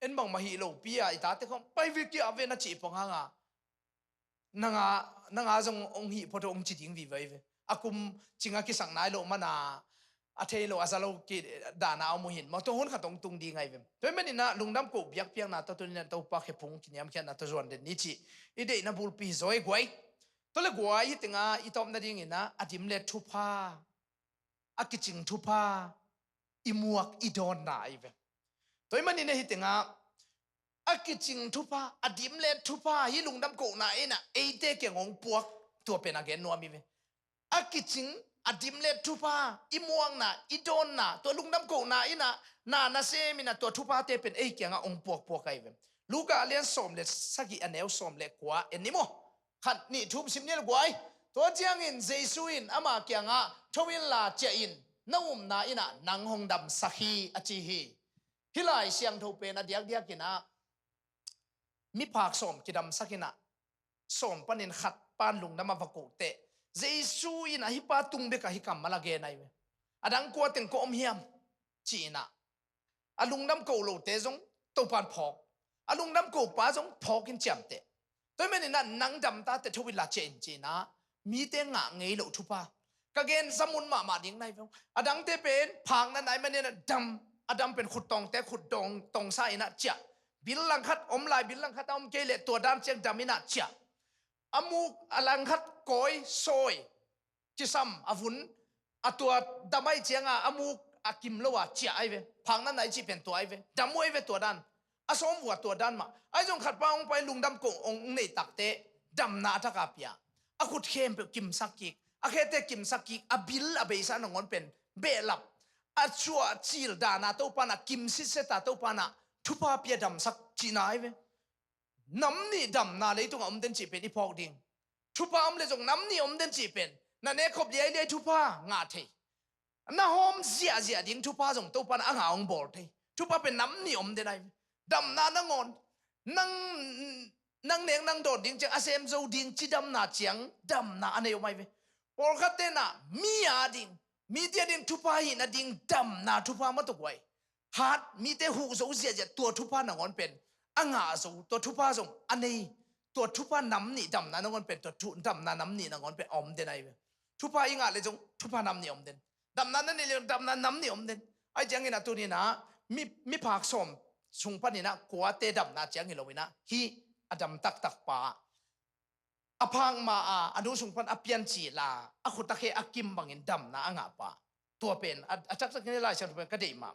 en bang ma hi lo pia ita te khong pai vi ki ave na chi pong hanga nanga jong ong hi photo ong chi ding vi vai ve akum chinga ki sang nai lo mana a thei lo asalo ki da na mo hin ma to hon khatong tung di ngai ve toi mani na lungdam ko biak piang na to na to pa khe phung kinyam khan na to zon de ni chi ide na bul pi zoi gwai to le gwai tinga itom na ding ina adim le thupa akiching thupa imuak idon na ai ve toi mani ne hitinga akiching thupa adim le thupa hi lungdam ko na ina eite ke ngong puak to pe na gen no mi ve akiching adim le thupa imuang na idon na to lungdam ko na ina na se mina to thupa te pen ei kyanga ong puak puak ai ve luka alian som le sagi aneu som le kwa enimo khat ni thup simnel gwai to chiang in jesuin ama kyanga thowin la che in naum na ina nang hong dam sakhi achi hi hilai siang tho pe na diak diak kina mi phak som kidam sakina som panin khat pan lungdam avako te jesu ina hi pa tung be ka hi kam mala ge nai adang ko teng ko om hiam china alungnam ko lo te jong to pan phok alungnam ko pa jong phok in cham te toi men na nang dam ta te thowi la chen china mi te nga ngei lo thupa ka gen samun ma ding nai vong adang te pen phang na nai men na dam adam pen khut tong te khut dong tong sa ina cha bil lang khat om lai bil lang khat om ke le to dam cheng dam ina cha amuk alang khat koi soi chisam avun atua damai chenga amuk akim lowa chia ai ve phang na nai chi pen to ai ve damoi ve to dan asom wa to dan ma ai jong khat pa ong pai lungdam ko ong nei takte dam na tha ka pia akut khem pe kim sakki akhete kim sakki abil abeisa nongon pen belap achua chil dana to pana kim si seta to pana thupa pia dam sak chinai ve nam ni dam na le tung om den chi pen i phok ding thupa om le jong nam ni om den chi pen na ne khop le le thupa nga the na hom zia zia ding thupa jong to pan anga ong bol the thupa pen nam ni om den ai dam na ngon nang neng nang dot ding chang asem zo ding chi dam na chiang dam na ane mai ve por khate na mi a ding mi te ding thupa hi na ding dam na thupa ma to kwai hat mi te hu zo zia zia to thupa na ngon pen anga zo to thupa jong ane to thupa nam ni dam na ngon pen to thu dam na nam ni na ngon pen om den ai ve thupa inga le jong thupa nam ni om den dam na ni le dam na nam ni om den ai jang ina tu ni na mi phak som sung pa ni na kwa te dam na chiang hi loina hi adam tak tak pa aphang ma anu sung pan apian chi la akhuta khe akim bangin dam na anga pa to pen achak sak ni la chan pen ka dei ma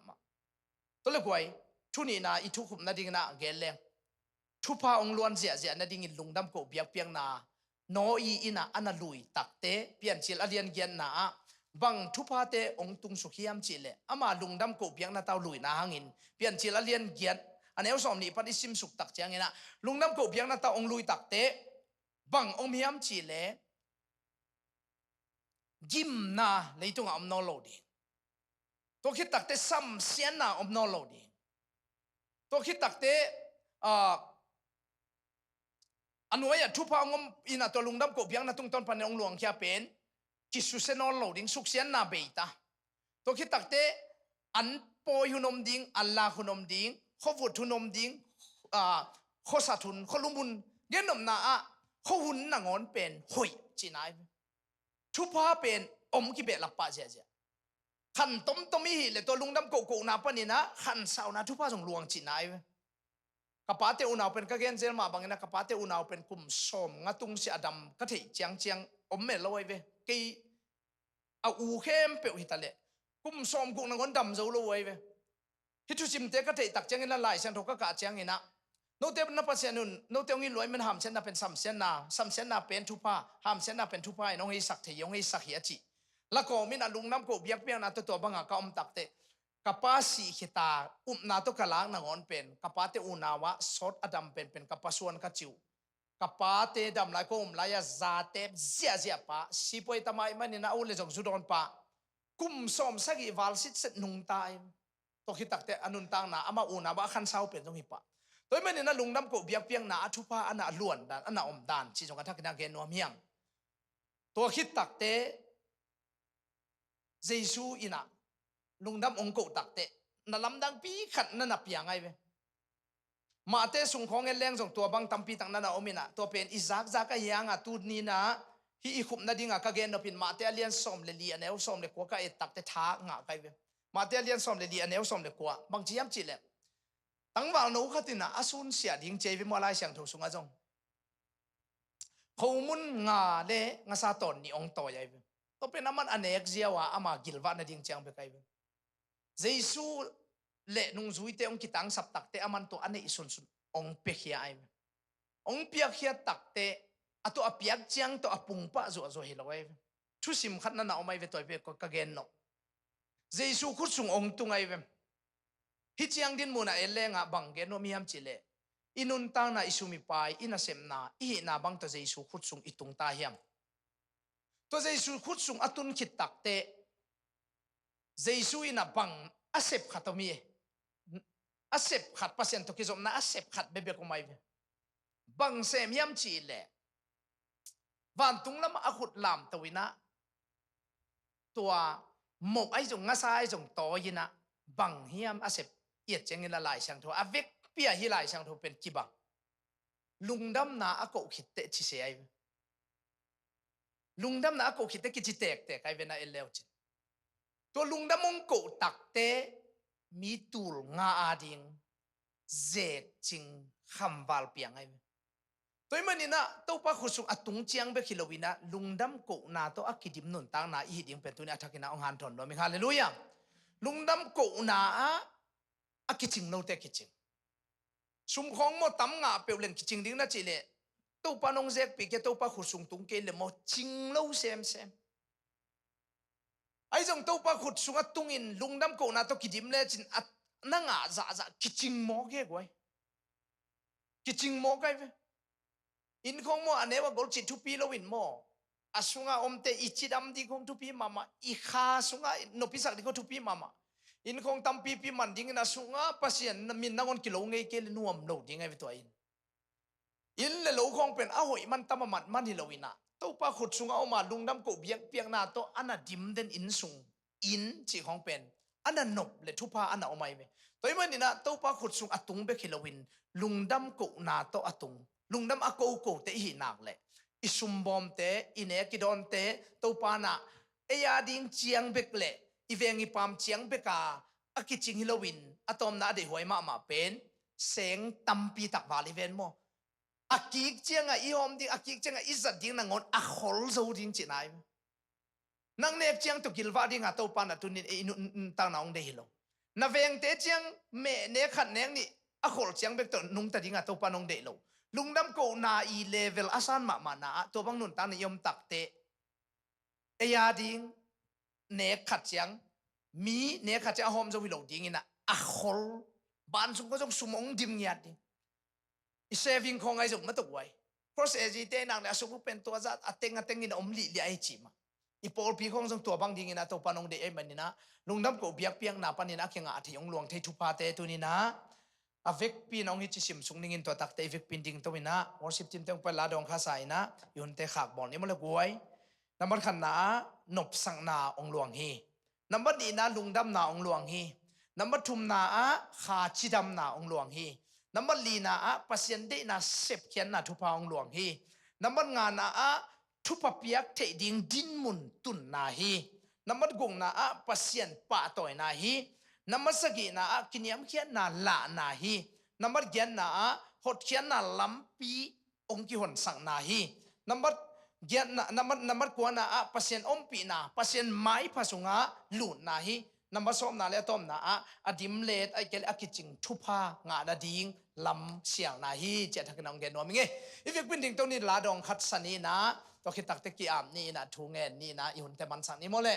to le kwai thu ni na I thu khup na ding na gel le thu pa ong luan zia zia na ding in lungdam ko biak piang na no I ina ana lui takte pian chil alian gian na bang thupa te ong tung sukhiam chile ama lungdam ko biang na taw lui na hangin pian chil alian gian aneu som ni pan isim suk tak chiang ina lungdam ko biang na taw ong lui takte bang ong hiam chile gim na leitung am no lo di to khit takte sam sian na om no lo di to khit takte anuaya thupa ngom ina to lungdam ko biang na tung ton pan ong luang kya pen kisu senol lo ding suksian na beita to khit takte an poi hunom ding Allah hunom ding khowut hunom ding khosathun kholumun genom na khowun na ngon pen hoi chinai thupa pen om ki be lappa ja ja khan tom hi le to lungdam ko na panina khan sauna thupa jong luang chinai kapate unaw pen ka gen zel ma bangina kapate unaw pen kum som ngatung si adam ka thei chiang om me loi ve ke a u khem pe hitale kum som ku na ngon dam zo lo wai ve ฮิตุจิมเตก็เตตักเจงอินละลายเซนทกกะเจงอินะโนเตนะปัสยานุนโนเตงิลวยมันหามเซนนะเป็น3เซนนะเป็นทุพาหามเซนนะเป็นทุพาน้องให้สักเทยองให้สักเฮียจิละก็มินะลุงน้ำก็เบียกเปียงนะตัวบังกะอมตักเตกะปาสีขิตานาตัวกะลางนะงอนเป็นกะปาเตอุนาวะสดอดัมเป็นกะปาส่วนกะจิวกะปาเตดำลายก็ลายซาเตเสียปะสิปอยตะไมมันนี่นะอุเลจงสุดอนปะกุมสมสักอีวาลสิเสนุงตายตัวขิตักเตอนุนตังนะอามาอุนาวะขันเศร้าเป็นตรงหิปะตัวมันนี่นะลุงน้ำก็เบียกเปียงนะทุพาอันน่ะล้วนดานอันน่ะอมดานชิจงกะทักนักเกนนัวเมียงตัวขิตักเตเยซูอินะลุงดำองกูตักเตนลำดังปีขัดนั่นนับอย่างไงเว้มาเตสุงของเงแรงส่งตัวบังตัมปีตังนั่นน่ะอมินะตัวเป็นอิซักซักยังอ่ะตูนี่นะฮีอีคุมนั่นดิ่งอ่ะกะเกนนพินมาเตเลียนสมเลลีอันเอวสมเลกัวก็เอตักเตท้างะไงเว้มาเตเลียนสมเลลีอันเอวสมเลกัวบางทียามจิเลตั้งวาลนูขัดนะอาซุนเสียดิ่งเจวิมาลายเสียงถูกสุงอาจงเขามุนงาเลงาซาตอนนี่องต่อใหญ่เว้ตัวเป็นน้ำมันอันเอกเจียวอามากิลวานะดิ่งเจียงไปไกลเว้เยซูเละนุงซุยเตองกิตังสับตักเตอามันตัวอันนี้สุนองเปียกเฮียไอองเปียกเฮียตักเตอะตัวอเปียกเจียงตัวอปุงปะจัวเฮลไว้ทุสิมขัดนั่นเอาไม่เวตัวเปียกก็เกนนกเยซูขุดสุงองตุงไอเวฮิเจียงดินมูนาเอเลงะบังเกนโนมีฮัมจิเลอินุนตังนาอิสุมิปายอินาเซมนาอิหินาบังตัวเยซูขุดสุงอิตุงตาเฮียมตัวเยซูขุดสุงอตุนขิดตักเตเยซูอินาบังอาเซบขัดตัวมีอาเซบขัดปัสยันตุกิจอมนาอาเซบขัดเบบกไม่บังเซมยามจีเล่วันตุงละมาขุดลามตัวนะตัวหมกไอ้จงงาซาไอ้จงโตยินะบังเฮียมอาเซบเอียดเจงินละลายช่างทัวอเวกเปียฮิลายช่างทัวเป็นกิบังลุงดำนาอโกขิดเตชิเซไอลุงดำนาอโกขิดเตกิจิเตกไอเวนะเอเลวจิตัวลุงดำมงโกตักเตมีตูลงาอาดิงเจกจิงคำวาลเปียงไงตัวมันนี่นะตัวป้าขุสุงอตุงเจียงเบคิโลวินะลุงดำกูนาตัวอักขิดิมนุนตังนาอีดิงเป็นตัวนี้อักขินะองหันทนโดมิฮาเลลูยาลุงดำกูนาอักขิจิงโนเตกิจิงสุมของโมตั้มงาเปลเลนกิจิงดิ้งนะจิเลตัวป้านงเจกปีเกตัวป้าขุสุงตุงเกลเลโมจิงโลเซมไอ้จงตัวป้าขุดสุงอัตุงอินลุงดำกูนาตัวกิดิมเลจินอันั่งอากิจิงโมเกกไว้กิจิงโมไกเวอินคงโมอันเนวกอลจิตทุปีโลวินโมอาสุงาอมเตอิจิดัมดีคงทุปีมามาอีขาสุงานพิสักดีคงทุปีมามาอินคงตัมปีมันดิ้งนะสุงาปัสยันมินนังอนกิโลเงยเกลนัวมโลดิ้งไงตัวอินเลโลคงเป็นอ้หอยมันตามมันฮิโลวินะตัวป้าขุดสุงเอามาลุงดำกูเบียงนาตัวอันน่ะดิมเดนอินสุงอินจีของเป็นอันนั้นนบเลยทุพาอันน่ะเอาไม่เว้ตัวมันนี่นะตัวป้าขุดสุงอตุงเบคิโลวินลุงดำกูนาตัวอตุงลุงดำอกูเตหินักเลยอิสุมบอมเตอินเอกิดอนเตตัวป้านะเอียดิงเจียงเบกเลยอีเวงิปามเจียงเบกาอกิจิงฮิโลวินอะตอมนาเดหวยมาเป็นเสียงตัมปีตักวาลิเวนโมอากิกเจียงอีหอมดิ้งอากิกเจียงอิสัดดิ้งนางอนอาขอลโซดิ้งจีนายนางเนกเจียงตุกิลวาดิ้งตัวป้านะตุนินอินุตังนองเดฮิโลนาเวงเตเจียงเมเนขัดเนงนี่อาขอลเจียงเบกตัวนุงตัดดิ้งตัวป้านองเดฮิโลลุงดำกูนาอีเลเวลอาสานมานาตัวบังนุนตังนิยมตักเตเอียดิ้งเนขัดเจียงมีเนขัดเจียงหอมจะวิโลดิ้งนะอาขอลบ้านสุงก็ต้องสมองดิมเงียดดิ้งอีเซฟิงคงไอ้จงมาตัวไว้เพราะเสียจีเตนังเนี่ยสุกเป็นตัวจัดอัตเต็งอินอมลีไอจิมาอีโปลปีคงจงตัวบางดิ้งนะตัวปานองเดเอมันนี่นะลุงดำกูเบียกเปียงนาปานี่นะเขียงอาทิยงหลวงเททุพาเตตัวนี้นะอเวกปีน้องฮิจิสิมสุงนิ่งตัวตักเตเวกปีดิ้งตัวนี้นะวอร์ชิปทีมเต็งไปลาดองข้าใส่นะยุนเตขากบอลนี่มันเลยกวยน้ำมันขันนะนบสังนาองหลวงฮีน้ำมันดีนะลุงดำนาองหลวงฮีน้ำมันทุมนาขาชิดำนาองหลวงฮีน้ำมันลีนาปัสยันเดนาเสพเขียนนาทุพาองหลวงฮีน้ำมันงานทุพเปียกเทดิงดินมุนตุนนาฮีน้ำมันกงนาปัสยันป่าต่อยนาฮีน้ำมันสกีนากินยามเขียนนาละนาฮีน้ำมันเกียนนาหดเขียนนาลำปีองกิหนสังนาฮีน้ำมันเกียนนาน้ำมันกวนนาปัสยันอมปีนาปัสยันไม้ผสงลุนนาฮี นับส้มนาเลต้มนาอดิมเลดไอเกลอกิจิงทุพางานาดิงลำเสียงนาฮีเจทักนังเกนวมิงเงอีฟิกปินดิงตรงนี้ลาดองคัดสนีนะตัวคิดตักตะกี้นี่นะทูเงินนี่นะอีหุ่นแต่มันสังนี่โมเล